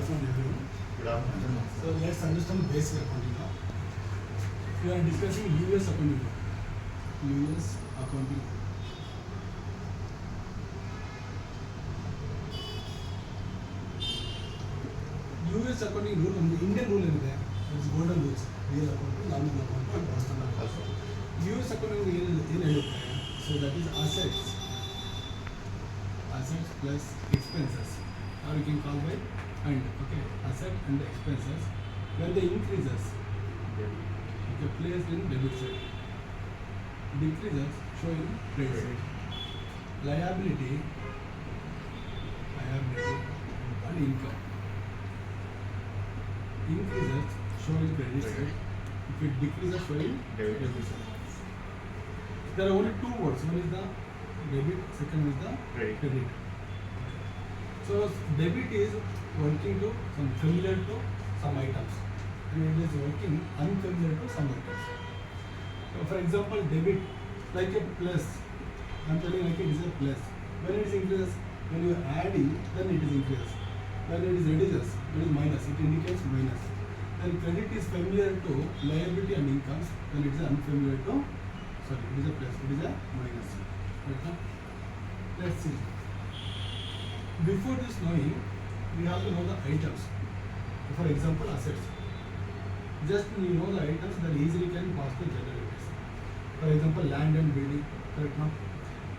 afternoon, everyone. Good afternoon. So let's understand basic accounting now. We are discussing US accounting. US accounting. US accounting rule and the Indian rule is there. It's golden rules. Real accounting, nominal accounting, and personal accounting. US accounting in so that is assets plus expenses, or you can call by and asset and expenses. When they increases, placed in debit side, decreases show in credit side. Liability and income increases show in credit side. If it decreases show in debit side. There are only two words. One is the debit, second is the credit. So debit is working to some familiar to some items, and it is working unfamiliar to some items. So for example, debit like a plus. I am telling like it is a plus. When it is increases, when you are adding, then it is increases. When it is reduces, it is minus. It indicates minus. Then credit is familiar to liability and incomes. Then it is unfamiliar to. Sorry, it is a plus. It is a minus. Right? Let's see. Before this knowing, we have to know the items. For example, assets. Just you know the items, then easily can pass the generators. For example, land and building. Correct now?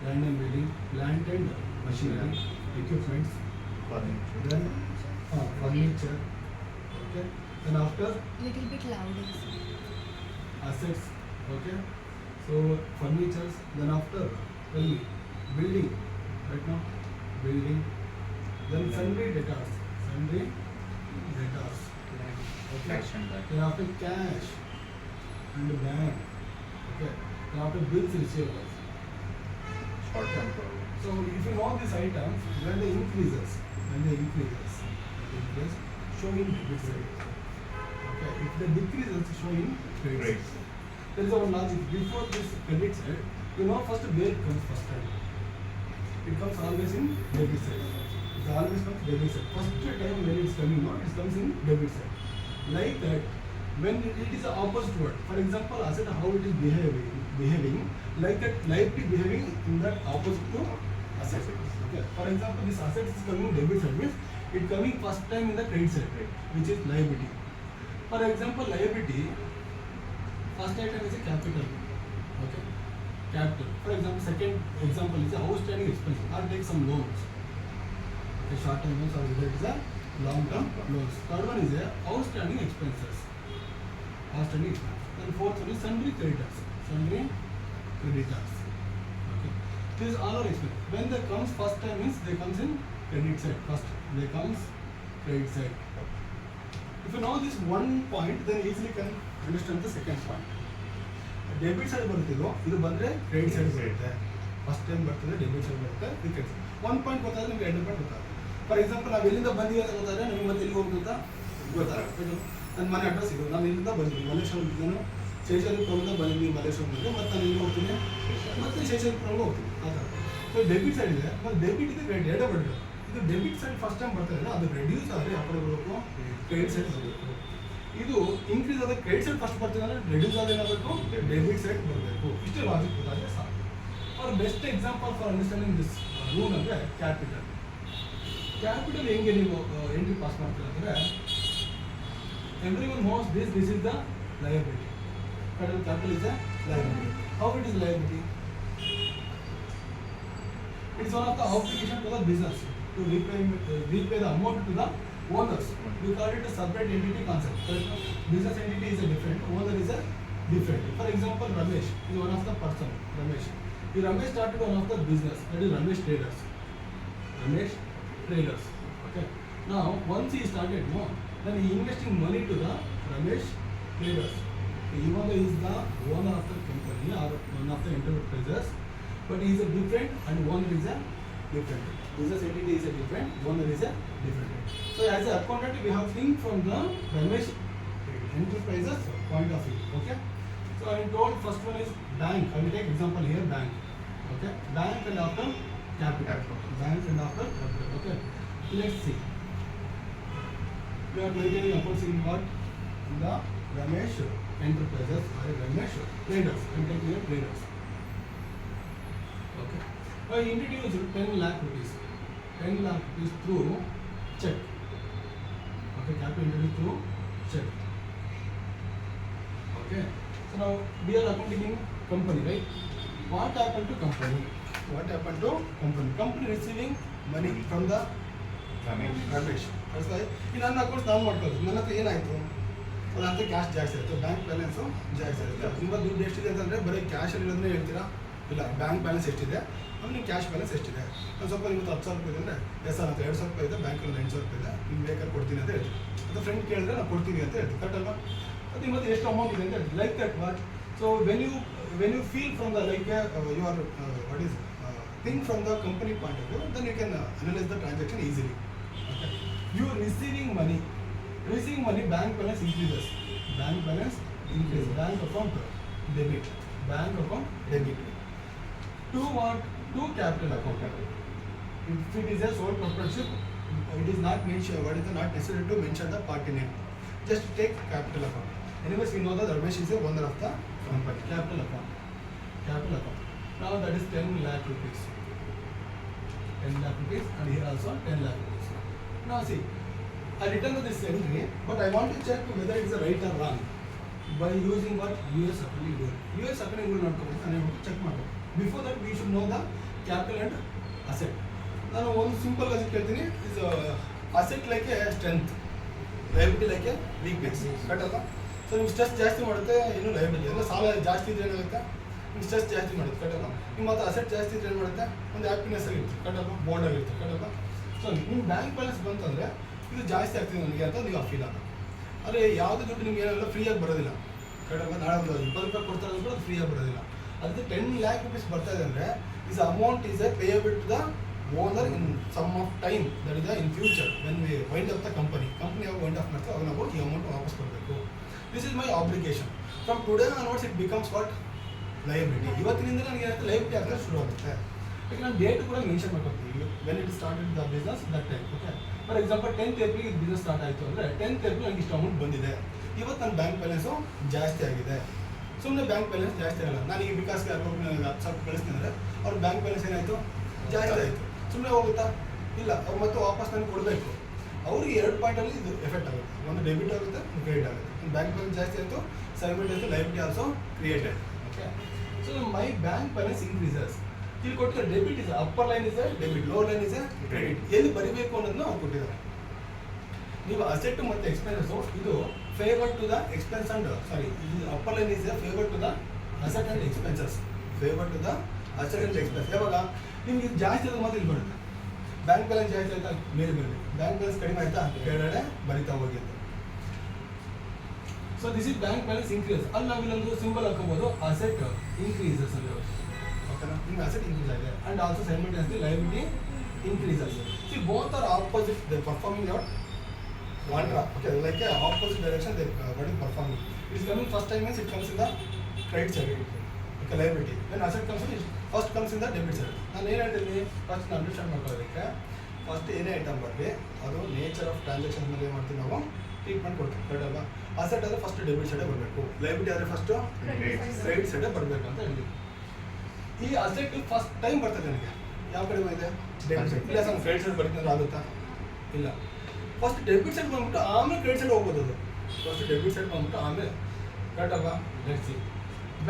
Land and building, land and machinery, equipments. Then furniture. Okay. Then after little bit louder. assets. Okay. So furnitures. Then after building. Right now, building. Then sundry debtors. Okay. Cash and bank. Then after cash and bank. Okay. Then after bills receivables. Short-term borrowing. So if you know these items, when they increases, showing debit side. Okay. If they decreases, showing credit side. There is our logic. Before this credit side, you know first where it comes first time. It comes always in debit side. It always comes debit side. First time when it is coming out, it comes in debit side. Like that, when it is the opposite word. For example, asset how it is behaving, like that liability behaving in that opposite to asset. Okay. For example, this asset is coming debit side means it coming first time in the credit side, which is liability. For example, liability, first item is a capital. Okay. Capital. For example, second example is a outstanding expense. Or take some loans. Okay, short-term loans or whether it is a long-term loans. Third one is a outstanding expenses. Then fourth one is sundry creditors. Okay. These all are expenses. When they comes first time means they comes in credit side first. They comes credit side. If you know this one point, then easily can understand the second point. Debit side ಬರ್ತಿದ್ವು ಇದು ಬಂದ್ರೆ credit side ಬರುತ್ತೆ. First time ಬರ್ತದೆ debit side ಬರುತ್ತೆ credit side. One point ಗೊತ್ತಾದ್ರೆ ನಿಮಗೆ ಎರಡು point ಗೊತ್ತಾಗುತ್ತೆ. ಫಾರ್ ಎಕ್ಸಾಂಪಲ್ ನಾವು ಎಲ್ಲಿಂದ ಬಂದೀವಿ ಅಂತ ಗೊತ್ತಾದ್ರೆ ನಿಮಗೆ ಮತ್ತೆ ಎಲ್ಲಿಗೆ ಹೋಗ್ಬೇಕು ಅಂತ ಗೊತ್ತಾಗುತ್ತೆ. ನನ್ನ ಮನೆ ಅಡ್ರೆಸ್ ಇದು, ನಾನು ಇಲ್ಲಿಂದ ಬಂದಿದ್ದೀನಿ ಮಲ್ಲೇಶ್ವರಂ, ಶೇಷಾದ್ರಿಪುರದಿಂದ ಬಂದಿದ್ದೀನಿ ಮಲ್ಲೇಶ್ವರಂ ಮತ್ತೆ ನಾನು ಇಲ್ಲಿ ಹೋಗ್ತೀನಿ ಮತ್ತೆ ಶೇಷಾದ್ರಿಪುರಕ್ಕೆ ಹೋಗ್ತೀನಿ ಆ ಥರ. ಸೊ ಡೆಬಿಟ್ ಸೈಡ್ ಇದೆ, ಮತ್ತು ಡೆಬಿಟ್ ಇದೆ ಕ್ರೆಡಿಟ್ ಎರಡೇ ಬರ್ತದೆ. ಇದು ಡೆಬಿಟ್ ಸೈಡ್ ಫಸ್ಟ್ ಟೈಮ್ ಬರ್ತದೆ, ಅದು ರೆಡ್ಯೂಸ್ ಆದರೆ ಆ ಕಡೆ ಬರಬೇಕು, ಕ್ರೆಡಿಟ್ ಸೈಡ್ ಬರಬೇಕು. ಇದು ಇನ್ಕ್ರೀಸ್ ಆದ ಕ್ರೆಡಿಟ್ ಸೈಡ್ ಫಸ್ಟ್ ಬರ್ತಿದೆ ಅಂದರೆ ರೆಡ್ಯೂಸ್ ಆದ ಏನಾಗಬೇಕು, ಡೆಬಿಟ್ ಸೈಡ್ ಬರಬೇಕು. ಇಷ್ಟೇ ಲಾಜಿಕ್ ಗೊತ್ತಾದರೆ ಸಾಕು. For best example for understanding this rule ಅಂದರೆ ಕ್ಯಾಪಿಟಲ್. ಕ್ಯಾಪಿಟಲ್ ಹೆಂಗೆ ನೀವು ಎಂಟ್ರಿ ಪಾಸ್ ಮಾಡ್ತೀರ ಅಂದರೆ every one knows this is the liability. Capital is a liability. How it is liability? It is one of the obligation to the business to repay the amount to the owners. We call it a separate entity concept. Business entity is a different, owner is a different. For example, Ramesh is one of the person. Ramesh started one of the business, that is Ramesh Traders. Okay. Now once he started, then he investing money to the Ramesh Traders. Even though he is the owner of the company or one of the enterprises, but he is a different and owner is a different. Business entity is a different, owner is a different. So as an accountant, we have think from the Ramesh enterprises point of view. Okay. So I told first one is bank. I will take example here, bank. Okay. Bank and after capital. Bank and after capital. Okay. Let's see. You are maintaining accounts in what? In the Ramesh Enterprises or Ramesh Traders. I am taking a traders. Okay. I introduced 10 lakh rupees. 10 lakh rupees through check. Okay, capital introduced through check. Okay. So now we are accounting company, right? What happened to company? What happened to company? Company receiving money from the Ramesh. That's why in ನನ್ನ accounts ನಾನು ಮಾಡ್ಕೊಳ್ಳೋದು. ನನ್ನ ಹತ್ರ ಏನಾಯಿತು? ಅದಂತ cash ಜಾಸ್ತಿ ಆಯಿತು, bank balance ಜಾಸ್ತಿ ಆಯಿತು. ನಿಮ್ಮ ದುಡ್ಡು ಎಷ್ಟಿದೆ ಅಂತಂದರೆ ಬರೀ ಕ್ಯಾಶಲ್ಲಿ ಇರೋದನ್ನೇ ಹೇಳ್ತೀರಾ? ಇಲ್ಲ, ಬ್ಯಾಂಕ್ ಬ್ಯಾಲೆನ್ಸ್ ಎಷ್ಟಿದೆ, ಆಮೇಲೆ ನಿಮ್ಮ ಕ್ಯಾಶ್ ಬ್ಯಾಲೆನ್ಸ್ ಎಷ್ಟಿದೆ. ನಾನು ಸ್ವಲ್ಪ ನಿಮ್ಮದು 10,000 ರೂಪಾಯಿ ಇದೆ ಅಂದರೆ ಎಸ್ ಸರ್ ಅಂತ 2,000 ರೂಪಾಯಿ ಇದೆ, ಬ್ಯಾಂಕಲ್ಲಿ 8,000 ರೂಪಾಯಿ ಇದೆ, ನಿಮ್ಗೆ ಬೇಕಾದ್ರೆ ಕೊಡ್ತೀನಿ ಅಂತ ಹೇಳ್ತೀವಿ. ಅದು ಫ್ರೆಂಡ್ ಕೇಳಿದ್ರೆ ನಾನು ಕೊಡ್ತೀನಿ ಅಂತ ಹೇಳ್ತೀವಿ, ಕರೆಕ್ಟ್ ಅಲ್ವಾ? ಅದು ನಿಮ್ಮ ಹತ್ರ ಎಷ್ಟು ಅಮೌಂಟ್ ಇದೆ ಅಂತ ಹೇಳ್ತೀವಿ, like that what. So when you feel from the like your what is think from the company point of view, then you can analyze the transaction easily. Okay. You receiving money, bank balance increases, bank account debit, to what? To capital account. If it is a sole proprietorship, it is not mentioned, not necessary to mention the party name, just take capital account. Anyways, we know that Ramesh is the owner of the company. Capital account. Now that is 10 lakh rupees. 10 lakh rupees, and here also 10 lakh rupees. Now see, I return to this entry, but I want to check whether it is right or wrong by using what? US accounting rule. US accounting rule not correct, and I want to check my. Before that, we should know the capital and asset. Now one simple logic ಹೇಳ್ತೀನಿ, is asset like a strength, liability like a weakness. Correct ಅಲ್ವಾ? So ನಿಮ್ಗೆ stress ಜಾಸ್ತಿ ಮಾಡುತ್ತೆ, ಇನ್ನು liability ಅಂದರೆ ಸಾಲ ಜಾಸ್ತಿ ಇದ್ರೆ ಏನಾಗುತ್ತೆ, ನಿಮ್ಗೆ ಸ್ಟ್ರೆಸ್ ಜಾಸ್ತಿ ಮಾಡುತ್ತೆ, ಕಟ್ಟಲ್ಲ. ನಿಮ್ಮ ಹತ್ರ ಅಸೆಟ್ ಜಾಸ್ತಿ ಇದ್ರೆ ಏನು ಮಾಡುತ್ತೆ, ಒಂದು ಹ್ಯಾಪಿನೆಸ್ ಆಗಿರುತ್ತೆ, ಕಟ್ಟಲ್ಲ, ಬೋರ್ಡ್ ಆಗಿರುತ್ತೆ, ಕಟ್ಟಲ್ಲ. ಸೊ ನಿಮ್ಮ ಬ್ಯಾಂಕ್ ಬ್ಯಾಲೆನ್ಸ್ ಬಂತಂದರೆ ಇದು ಜಾಸ್ತಿ ಆಗ್ತಿದೆ ನನಗೆ ಅಂತ ನೀವು ಫೀಲ್ ಆಗ. ಆದರೆ ಯಾವುದೇ ದುಡ್ಡು ನಿಮ್ಗೆ ಏನೆಲ್ಲ ಫ್ರೀಯಾಗಿ ಬರೋದಿಲ್ಲ, ಕಟ್ಟಲ್ಲ. ನಾಳೆ ಒಂದು 20 ರೂಪಾಯಿ ಕೊಡ್ತಾರೆ ಅಂದ್ರೆ ಅದು ಫ್ರೀಯಾಗಿ ಬರೋದಿಲ್ಲ. ಅದಕ್ಕೆ 10 lakh rupees ಬರ್ತಾ ಇದೆ ಅಂದರೆ is amount is a payable to the owner in some of time, that is in future when we wind up the company ಯಾವಾಗ ವೈಂಡ್ ಅಪ್ ಮಾಡ್ತೀವಿ ಅವಾಗ ನಾವು ಈ ಅಮೌಂಟ್ ವಾಪಸ್ ಕೊಡಬೇಕು. This is my obligation. From today onwards it becomes what? Liability. ಇವತ್ತಿನಿಂದ ನನಗೆ ಏನಾಗುತ್ತೆ, ಲಯಬಿಲಿಟಿ ಆಗ್ತಾ ಶುರು ಆಗುತ್ತೆ. ಈಗ ನಾನು ಡೇಟ್ ಕೂಡ ಮೆನ್ಷನ್ ಮಾಡ್ಕೊತೀವಿ, when it started the business that time. Okay, for example 10th April ಇದು ಬಿಸ್ನೆಸ್ ಸ್ಟಾರ್ಟ್ ಆಯಿತು ಅಂದರೆ 10th April ನನಗೆ ಇಷ್ಟು ಅಮೌಂಟ್ ಬಂದಿದೆ. ಇವತ್ತು ನನ್ನ ಬ್ಯಾಂಕ್ ಬ್ಯಾಲೆನ್ಸು ಜಾಸ್ತಿ ಆಗಿದೆ. ಸುಮ್ಮನೆ ಬ್ಯಾಂಕ್ ಬ್ಯಾಲೆನ್ಸ್ ಜಾಸ್ತಿ ಆಗಲ್ಲ. ನಾನು ಈಗ ವಿಕಾಸ್ಗೆ 10,000 ಕಳಿಸ್ತೀನಿ ಅಂದರೆ ಅವ್ರ ಬ್ಯಾಂಕ್ ಬ್ಯಾಲೆನ್ಸ್ ಏನಾಯಿತು, ಜಾಸ್ತಿ ಆಯಿತು. ಸುಮ್ಮನೆ ಹೋಗುತ್ತಾ? ಇಲ್ಲ, ಅವ್ರು ಮತ್ತೆ ವಾಪಸ್ ನನಗೆ ಕೊಡಬೇಕು. ಅವ್ರಿಗೆ 2 ಪಾಯಿಂಟಲ್ಲಿ ಇದು ಎಫೆಕ್ಟ್ ಆಗುತ್ತೆ, ಒಂದು ಡೆಬಿಟ್ ಆಗುತ್ತೆ, ಕ್ರೆಡಿಟ್ ಆಗುತ್ತೆ. ಬ್ಯಾಂಕ್ ಬ್ಯಾಲೆನ್ಸ್ ಜಾಸ್ತಿ ಆಯಿತು, simultaneously liability also created. Okay, so my bank balance increases. ಇಲ್ಲಿ ಕೊಟ್ಟಿರೋ debit is upper line is A debit, lower line is A credit. ಎಲ್ಲಿ ಬರಿಬೇಕು ಅನ್ನೋದನ್ನ ಅವ್ರು ಕೊಟ್ಟಿದ್ದಾರೆ. ನೀವು ಅಸೆಟ್ ಮತ್ತು ಎಕ್ಸ್ಪೆನ್ಸು ಇದು favour to the expense and sorry, ಇದು upper line is a favour to the asset and expenses, favour to the asset and expense. ಯಾವಾಗ ನಿಮ್ಗೆ ಇದು ಜಾಸ್ತಿ ಆದ ಮಾತ್ರ ಇಲ್ಲಿ ಬರುತ್ತೆ. ಬ್ಯಾಂಕ್ ಬ್ಯಾಲೆನ್ಸ್ ಜಾಸ್ತಿ ಆಯ್ತಾ ಮೇಲೆ ಬರಬೇಕು, ಬ್ಯಾಂಕ್ ಬ್ಯಾಲೆನ್ಸ್ ಕಡಿಮೆ ಆಯ್ತಾ ಕೆಳಗಡೆ ಬರಿತಾ ಹೋಗಿ ಅಂತ. So this is bank balance increase. ಅಲ್ಲಿ ನಾವು ಇಲ್ಲೊಂದು ಸಿಂಬಲ್ ಹಾಕೋಬಹುದು, ಅಸೆಟ್ ಇನ್ಕ್ರೀಸಸ್ ಅಂತ. ಓಕೆನಾ, ನಿಮ್ಗೆ ಅಸೆಟ್ ಇನ್ಕ್ರೀಸ್ ಆಗಿದೆ and also simultaneously liability increase ಆಗಿದೆ. See both are opposite, they performing out one drop. Okay, like a opposite direction they what is performing. It is coming first time means it comes in the credit side. Okay, liability. When asset comes in, it first comes in the debit side. ನಾನು ಏನು ಹೇಳ್ತೀನಿ, first understand ಮಾಡ್ಕೊಳ್ಳೋದಕ್ಕೆ first ಏನೇ item ಬರಲಿ ಅದು nature of transaction ಮೇಲೆ ಏನು ಮಾಡ್ತೀವಿ ನಾವು ಟ್ರೀಟ್ಮೆಂಟ್ ಕೊಡ್ತೀವಿ, ಕರೆಕ್ಟ್ ಅಲ್ವಾ? ಅಸೆಟ್ ಆದರೆ ಫಸ್ಟ್ ಡೆಬಿಟ್ ಸೈಡೇ ಬರಬೇಕು, ಲಯಬಿಲಿಟಿ ಆದರೆ ಫಸ್ಟು ಕ್ರೆಡಿಟ್ ಸೈಡೇ ಬರಬೇಕು ಅಂತ ಹೇಳಿದ್ವಿ. ಈ ಅಸೆಟ್ ಫಸ್ಟ್ ಟೈಮ್ ಬರ್ತದೆ ನನಗೆ ಯಾವ ಕಡೆ ಇದೆ, ಡೆಬಿಟ್ ಸೈಡ್. ಇಲ್ಲ ಸರ್ ಕ್ರೆಡಿಟ್ ಸೈಡ್ ಬರ್ತೀನಿ ಆಗುತ್ತಾ? ಇಲ್ಲ, ಫಸ್ಟ್ ಡೆಬಿಟ್ ಸೈಡ್ ಬಂದ್ಬಿಟ್ಟು ಆಮೇಲೆ ಕ್ರೆಡಿಟ್ ಸೈಡ್ ಹೋಗ್ಬೋದು. ಅದು ಫಸ್ಟ್ ಡೆಬಿಟ್ ಸೈಡ್ ಬಂದ್ಬಿಟ್ಟು ಆಮೇಲೆ, ಕರೆಕ್ಟ್ ಅಲ್ವಾ? Let's see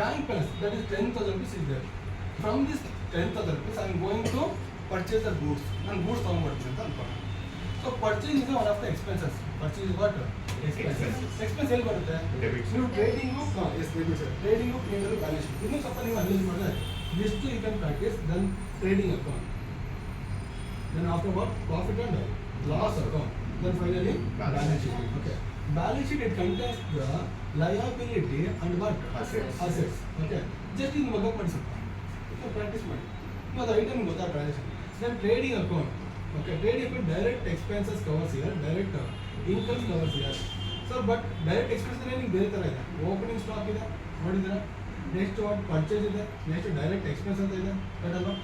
bank balance that is 10,000 rupees is there. From this 10,000 rupees I am going to purchase the goods. ನಾನು ಗೂಡ್ಸ್ ತೊಗೊಂಡ್ಬರ್ತೀನಿ ಅಂತ ಅನ್ಕೊಂಡು. So purchase is one of the expenses. Purchase is what? Expense ಎಲ್ಲಿ ಬರುತ್ತೆ? ನೀವು trading trading clear balance sheet ಇನ್ನೂ ಸ್ವಲ್ಪ ನೀವು ಅನಲೈಸ್ ಮಾಡಿದ್ರೆ ಎಷ್ಟು you can practice then trading account, then after what profit and loss account, then finally balance sheet. Okay, balance sheet it contains the liability and what? Assets. Okay, just in work ಮಾಡಿ ಸ್ವಲ್ಪ, okay, practice ಮಾಡಿ. now the item ಗೊತ್ತಾ transaction. then trading account. Okay, trading account direct expenses covers here, direct income covers here. so but direct expenses ನಿಮಗೆ ಬೇರೆ ತರ ಇದೆ. opening stock ಇದೆ ನೋಡಿದ್ರಾ, next what purchase ಇದೆ, next direct expense ಅಂತ ಇದೆ, right ಅಲ್ವಾ?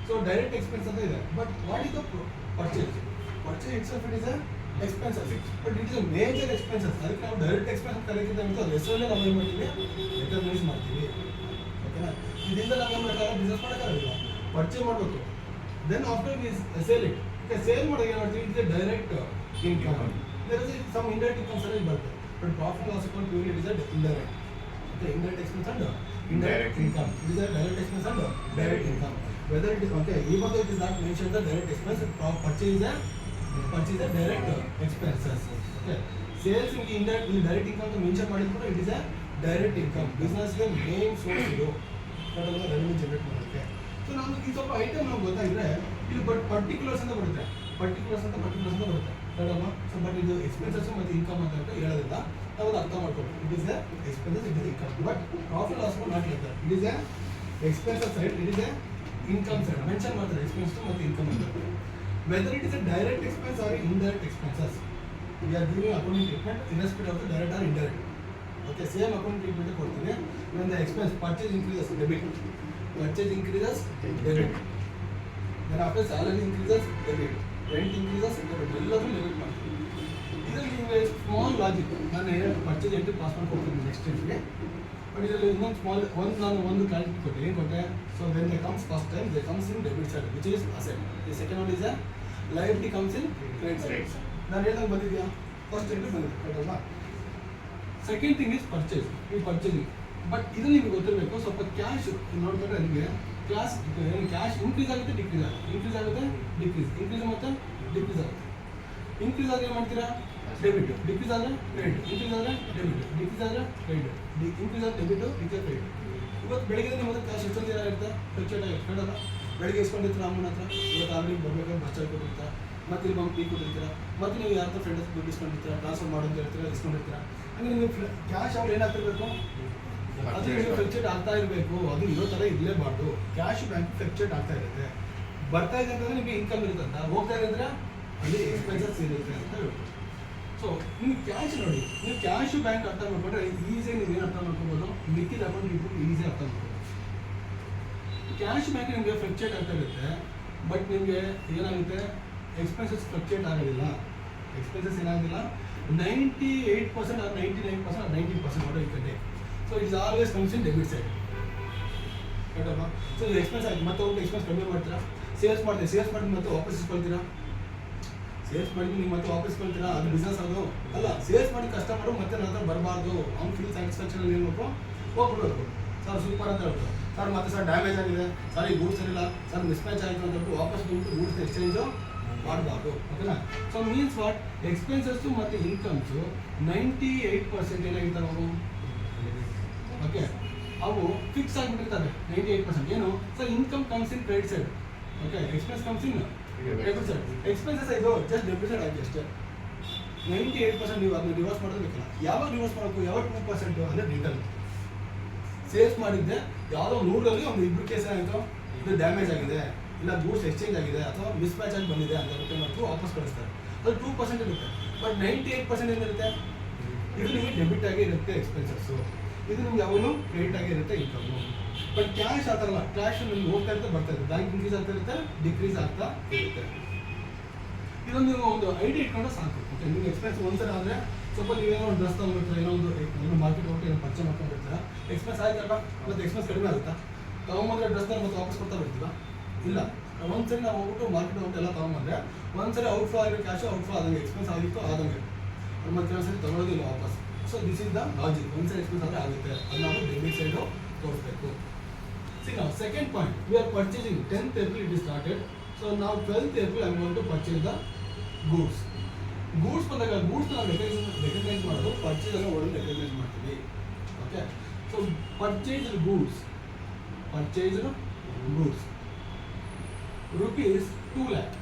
so direct expense ಅಂತ ಇದೆ, but what is the purchase? Purchase itself it is a expenses, but it is a major expenses. ಅದಕ್ಕೆ ನಾವು ಡೈರೆಕ್ಟ್ ಎಕ್ಸ್ಪೆನ್ಸ್ ಕಲಿಕಿಂತ ಮುಂಚೆ ಅದ್ರ ಹೆಸರಲ್ಲೇ ನಾವು ಏನು ಮಾಡ್ತೀವಿ, ರೆಕಗ್ನೈಸ್ ಮಾಡ್ತೀವಿ. ಓಕೆನಾ? ಇದರಿಂದ ನಾವು ಏನು ಮಾಡೋಕ್ಕಾಗಲ್ಲ, ಬಿಸ್ನೆಸ್ ಮಾಡೋಕ್ಕಾಗಲ್ಲ, ಪರ್ಚೇಸ್ ಮಾಡಬೇಕು. Then after sale it. ಈಗ ಸೇಲ್ ಮಾಡೋಕೆ ಏನು ಮಾಡ್ತೀವಿ, it is a direct income. There is some indirect incomes ಎಲ್ಲ ಬರ್ತದೆ, but profit loss account purely it is a indirect. Okay, indirect expense and indirect income. It is a direct expense and direct income. Whether it is okay, even though it is not mentioned the direct expense, purchase is a direct expenses. Okay, sales in direct income to mention ಮಾಡಿದ್ರು, it is a direct income. Business ಗೆ main source ಇದು, ಅದನ್ನ revenue generate ಮಾಡೋಕ್ಕೆ. So ನಮ್ಗೆ ಈ ಸ್ವಲ್ಪ item ನಮ್ಗೆ ಗೊತ್ತಾಗಿದ್ರೆ ಇಲ್ಲಿ ಬಟ್ ಪರ್ಟಿಕ್ಯುಲರ್ಸ್ ಅಂತ ಬರುತ್ತೆ, ಪರ್ಟಿಕ್ಯುಲರ್ಸ್ ಅಂತ ಬರುತ್ತೆ ಕರೆಕ್ಟಲ್ವಾ? ಸೊ ಬಟ್ ಇದು ಎಕ್ಸ್ಪೆನ್ಸಸ್ ಮತ್ತು ಇನ್ಕಮ್ ಅಂತ ಹೇಳೋದ್ರಿಂದ ನಾವು ಅರ್ಥ ಮಾಡ್ಕೊಬೇಕು. It is a expenses, it is income, but profit loss not like that. It is a expenses side, it is a income side mention ಮಾಡ್ತಾರೆ, ಎಕ್ಸ್ಪೆನ್ಸ್ ಮತ್ತು ಇನ್ಕಮ್ ಅಂತ. Whether it is a direct expense or indirect expenses, we are giving accounting treatment irrespective of the direct or indirect. Okay, same accounting treatment ಕೊಡ್ತೀನಿ. when the expense purchase increases, debit, purchase increases, debit, then after salary increases, debit, rent increases, debit, ಎಲ್ಲರೂ debit ಮಾಡ್ತೀವಿ. ಇದರಲ್ಲಿ ನಿಮಗೆ small logic ನಾನು purchase entry pass ಮಾಡ್ಕೊಡ್ತೀನಿ next ಸ್ಟೇಜ್ಗೆ. But ಇದರಲ್ಲಿ ಇನ್ನೊಂದು small ನಾನು ಒಂದು ಕ್ಲಾರಿಟಿ ಕೊಟ್ಟೆ, ಏನು ಕೊಟ್ಟೆ? So when they comes first time they comes in debit side which is asset. The second one is A liability comes in credit side. ನಾನು ಹೇಳ್ದಂಗೆ ಬಂದಿದ್ಯಾ? ಫಸ್ಟ್ ಎಂಟ್ರಿ ಬಂದಿದೆ ಕರೆಕ್ಟಲ್ವಾ? ಸೆಕೆಂಡ್ ಥಿಂಗ್ ಇಸ್ ಪರ್ಚೇಸ್, ಈ purchasing. But ಇದು ನಿಮಗೆ ಗೊತ್ತಿರಬೇಕು, ಸ್ವಲ್ಪ cash ನೋಡ್ಕೊಂಡ್ರೆ ನಿಮಗೆ ಕ್ಯಾಶ್ ಇನ್ಕ್ರೀಸ್ ಆಗುತ್ತೆ, ಡಿಕ್ರೀಸ್ ಆಗುತ್ತೆ, ಇನ್ಕ್ರೀಸ್ ಆಗುತ್ತೆ, ಡಿಕ್ರೀಸ್, ಇನ್ಕ್ರೀಸ್ ಮತ್ತು ಡಿಕ್ರೀಸ್ ಆಗುತ್ತೆ. ಇನ್ಕ್ರೀಸ್ ಆದರೆ ಏನು ಮಾಡ್ತೀರಾ? ಡೆಬಿಟ್, ಡಿಕ್ರೀಸ್ ಆದರೆ ಕ್ರೆಡಿಟ್, ಇನ್ಕ್ರೀಸ್ ಆದರೆ ಡೆಬಿಟ್, ಡಿಕ್ರೀಸ್ ಆದರೆ ಕ್ರೆಡಿಟ್, ಇನ್ಕ್ರೀಸ್ ಆದರೆ ಡೆಬಿಟ್, ಡಿಕ್ರೀಸ್ ಕ್ರೆಡಿಟ್. ಇವತ್ತು ಬೆಳಗ್ಗೆ ನಿಮ್ಮ ಹತ್ರ ಕ್ಯಾಶ್ ಎಷ್ಟೊಂದು ದಿನ ಇರುತ್ತೆ, ಫ್ಲಕ್ಚುಯೇಟ್ ಆಗಿರುತ್ತೆ ಕರೆಕ್ಟಲ್ಲ? ಬೆಳಗ್ಗೆ ಇಸ್ಕೊಂಡಿರ್ತೀರ ಅಮ್ಮನ ಹತ್ರ, ಇವತ್ತು ಆಲ್ರೆಡಿ ಬರ್ಬೇಕಾದ್ರೆ ಬಸ್ ಚಾರ್ಜ್ ಕೊಟ್ಟಿರ್ತೀರ, ಮತ್ತೆ ಇಲ್ಲಿ ಬಂದು ಟೀ ಕೊಟ್ಟಿರ್ತೀರ, ಮತ್ತೆ ನೀವು ಯಾರ ಹತ್ರ ಫ್ರೆಂಡ್ ದುಡ್ಡು ಇಸ್ಕೊಂಡಿರ್ತೀರ, ಟ್ರಾನ್ಸ್ಫರ್ ಮಾಡೋದು ಹೇಳ್ತೀರ, ಇಸ್ಕೊಂಡಿರ್ತೀರ. ಹಂಗೆ ನಿಮಗೆ ಕ್ಯಾಶ್ ಅವ್ರು ಏನಾಗ್ತಿರ್ಬೇಕು, ಅದು ನಿಮಗೆ ಫ್ಲಕ್ಚುಯೇಟ್ ಆಗ್ತಾ ಇರಬೇಕು. ಅದು ಇರೋ ಥರ ಇರಲೇಬಾರ್ದು. ಕ್ಯಾಶ್ ಬ್ಯಾಂಕ್ ಫ್ಲಕ್ಚುಯೇಟ್ ಆಗ್ತಾ ಇರುತ್ತೆ. ಬರ್ತಾ ಇದೆ ಅಂತಂದರೆ ನಿಮಗೆ ಇನ್ಕಮ್ ಇರುತ್ತೆ ಅಂತ, ಹೋಗ್ತಾ ಇದೆ ಅಂದರೆ ಅಲ್ಲಿ ಎಕ್ಸ್ಪೆನ್ಸಸ್ ಇರುತ್ತೆ ಅಂತ ಹೇಳ್ಬೋದು. ಸೊ ನಿಮ್ಗೆ ಕ್ಯಾಶ್ ನೋಡಿ, ನೀವು ಕ್ಯಾಶು ಬ್ಯಾಂಕ್ ಅರ್ಥ ಮಾಡ್ಕೊಂಡ್ರೆ ಈಸಿಯಾಗಿ ನೀವು ಏನು ಅರ್ಥ ಮಾಡ್ಕೊಬೋದು, ಮಿಕ್ಕಿದ ಅಕೌಂಟ್ ಇಟ್ಬಿಟ್ಟು ಈಸಿ ಅರ್ಥ ಮಾಡ್ಬೋದು. ಕ್ಯಾಶ್ ಬ್ಯಾಂಕ್ ನಿಮಗೆ ಫ್ಲಕ್ಚುಯೇಟ್ ಆಗ್ತಾ ಇರುತ್ತೆ, ಬಟ್ ನಿಮಗೆ ಏನಾಗುತ್ತೆ, ಎಕ್ಸ್ಪೆನ್ಸಸ್ ಫ್ಲಕ್ಚುಯೇಟ್ ಆಗೋದಿಲ್ಲ. ಎಕ್ಸ್ಪೆನ್ಸಸ್ ಏನಾಗೋದಿಲ್ಲ, 98% or 99% or 90% ಆರ್ಡರ್ ಇರುತ್ತೆ. So it's always comes in debit side ಕರೆಕ್ಟಲ್ವಾ? ಸೊ ಇದು ಎಕ್ಸ್ಪೆನ್ಸ್ ಆಗಿ ಮತ್ತೆ ಹೋಗಿ ಎಕ್ಸ್ಪೆನ್ಸ್ ಕಮ್ಮಿ ಮಾಡ್ತೀರಾ, ಸೇಲ್ಸ್ ಮಾಡ್ತೀರಾ, ಸೇಲ್ಸ್ ಮಾಡಿ ಮತ್ತೆ ವಾಪಸ್ ಇಸ್ಕೊಳ್ತೀರಾ, ಸೇಲ್ಸ್ ಮಾಡಿ ನೀವು ಮತ್ತೆ ವಾಪಸ್ ಇಸ್ಕೊಳ್ತೀರಾ, ಅದು ಬಿಸ್ನೆಸ್ ಅದು ಅಲ್ಲ. ಸೇಲ್ಸ್ ಮಾಡಿ ಕಸ್ಟಮರು ಮತ್ತೆ ನನ್ನ ಹತ್ರ ಬರಬಾರ್ದು, ಅವ್ನು ಫುಲ್ ಸ್ಯಾಟಿಸ್ಫ್ಯಾಕ್ಷನ್ ಏನು ಮಾಡಬೇಕು, ಹೋಗ್ಬಿಡ್ಬೇಕು. ಸರ್ ಸೂಪರ್ ಅಂತ ಹೇಳ್ಬೋದು, ಸರ್ ಮತ್ತೆ ಸರ್ ಡ್ಯಾಮೇಜ್ ಆಗಿದೆ, ಸರ್ ಈ ಗೂಡ್ಸ್ ಇರಲಿಲ್ಲ, ಸರ್ ಮಿಸ್ಮ್ಯಾಚ್ ಆಯಿತು ಅಂತ ಹೇಳ್ಬಿಟ್ಟು ವಾಪಸ್ ಬಂದು ಗೂಡ್ಸ್ ಎಕ್ಸ್ಚೇಂಜು ಮಾಡಬಾರ್ದು. ಓಕೆನಾ? ಸೊ ಮೀನ್ಸ್ ವಾಟ್, ಎಕ್ಸ್ಪೆನ್ಸಸ್ಸು ಮತ್ತು ಇನ್ಕಮ್ಸು 98% ಏನಾಗಿರ್ತಾರೆ ಅವರು, ಓಕೆ, ಅವು ಫಿಕ್ಸ್ ಆಗಿಬಿಟ್ಟಿರ್ತಾರೆ 98%. ಏನು sir, income comes in credit side, okay, expense comes in debit side. Expenses ಇದು ಜಸ್ಟ್ ಡೆಬಿಟ್ ಸೈಡ್ ಆಗಿ ಅಷ್ಟೇ. 98% ನೀವು ಅದನ್ನ ರಿವರ್ಸ್ ಮಾಡೋದು ಬೇಕಲ್ಲ. ಯಾವಾಗ ರಿವರ್ಸ್ ಮಾಡಬೇಕು, ಯಾವಾಗ 2% ಅಂದರೆ ರಿಟರ್ನ್. ಸೇಲ್ಸ್ ಮಾಡಿದ್ದೆ ಯಾವುದೋ 100ರಲ್ಲಿ ಒಂದು 2 ಕೇಸ್ ಆಯಿತು, ಇದು ಡ್ಯಾಮೇಜ್ ಆಗಿದೆ, ಇಲ್ಲ ಗೂಡ್ಸ್ ಎಕ್ಸ್ಚೇಂಜ್ ಆಗಿದೆ, ಅಥವಾ ಮಿಸ್ಮ್ಯಾಚ್ ಆಗಿ ಬಂದಿದೆ ಅಂತ ರಿಟರ್ನ್ ಮಾಡ್ತು ವಾಪಸ್ ಕಳಿಸ್ತಾರೆ. ಅದು 2% ಇರುತ್ತೆ. ಬಟ್ 98% ಏನಿರುತ್ತೆ, ಇದು ನಿಮಗೆ ಡೆಬಿಟ್ ಆಗಿ ಇರುತ್ತೆ ಎಕ್ಸ್ಪೆನ್ಸಸ್ಸು, ಇದು ನಿಮ್ಗೆ ಯಾವಾಗಲೂ ಕ್ರೆಡಿಟ್ ಆಗಿರುತ್ತೆ ಇನ್ಕಮ್ಮು. ಬಟ್ ಕ್ಯಾಶ್ ಆ ಥರ ಅಲ್ಲ, ಕ್ಯಾಶ್ ನಿಮ್ಗೆ ಹೋಗ್ತಾ ಇರುತ್ತೆ, ಬರ್ತಾ ಇರುತ್ತೆ, ಬ್ಯಾಂಕ್ ಇನ್ಕ್ರೀಸ್ ಆಗ್ತಾ ಇರುತ್ತೆ, ಡಿಕ್ರೀಸ್ ಆಗ್ತಾ ಇರುತ್ತೆ. ಇದೊಂದು ನೀವು ಒಂದು ಐಡಿಯಾ ಇಟ್ಕೊಂಡ್ರೆ ಸಾಕು. ಓಕೆ, ನಿಮ್ಗೆ ಎಕ್ಸ್ಪೆನ್ಸ್ ಒಂದ್ಸಲ ಆದರೆ ಸ್ವಲ್ಪ ನೀವೇನೋ ಒಂದು ಡ್ರೆಸ್ ತೊಗೊಂಡಿರ್ತೀರ, ಏನೋ ಮಾರ್ಕೆಟ್ ಹೋಗಿ ಏನೋ ಪರ್ಚೇಸ್ ಮಾಡ್ಕೊಂಡಿರ್ತೀರ, ಎಕ್ಸ್ಪೆನ್ಸ್ ಆಯ್ತಲ್ಲ, ಮತ್ತು ಎಕ್ಸ್ಪೆನ್ಸ್ ಕಡಿಮೆ ಆಗುತ್ತಾ? ತೊಗೊಂಬಂದ್ರೆ ಡ್ರೆಸ್ನ ಮತ್ತೆ ವಾಪಸ್ ಕೊಡ್ತಾ ಬರ್ತೀವ? ಇಲ್ಲ. ಒಂದ್ಸರಿ ನಾವು ಹೋಗ್ಬಿಟ್ಟು ಮಾರ್ಕೆಟ್ ಹೋಗ್ಬಿಟ್ಟು ಎಲ್ಲ ತೊಗೊಂಬಂದ್ರೆ ಒಂದ್ಸರಿ ಔಟ್ಫ್ಲೋ ಆಗಿರೋ ಕ್ಯಾಶು ಔಟ್ಫ್ಲೋ ಆದಂಗೆ, ಎಕ್ಸ್ಪೆನ್ಸ್ ಆಗಿತ್ತು ಆದಂಗೆ, ಮತ್ತೆ ಒಂದ್ಸರಿ ತೊಗೊಳೋದಿಲ್ಲ ವಾಪಸ್. So this is the logic. ಒಂದ್ಸರಿ ಎಕ್ಸ್ಪೆನ್ಸ್ ಆದರೆ ಆಗುತ್ತೆ, ಅದು ನಾವು ಡೆಬಿಟ್ ಸೈಡು ತೋರಿಸ್ಬೇಕು. See now, second point, we are purchasing 10th April it is started. So now 12th April I am going to purchase the goods. Goods ಬಂದಾಗ goods ನಾವು recognize ಮಾಡೋದು purchase ಅನ್ನು ಒಳಗೆ recognize ಮಾಡ್ತೀವಿ. Okay, so purchased goods rupees 2 lakh.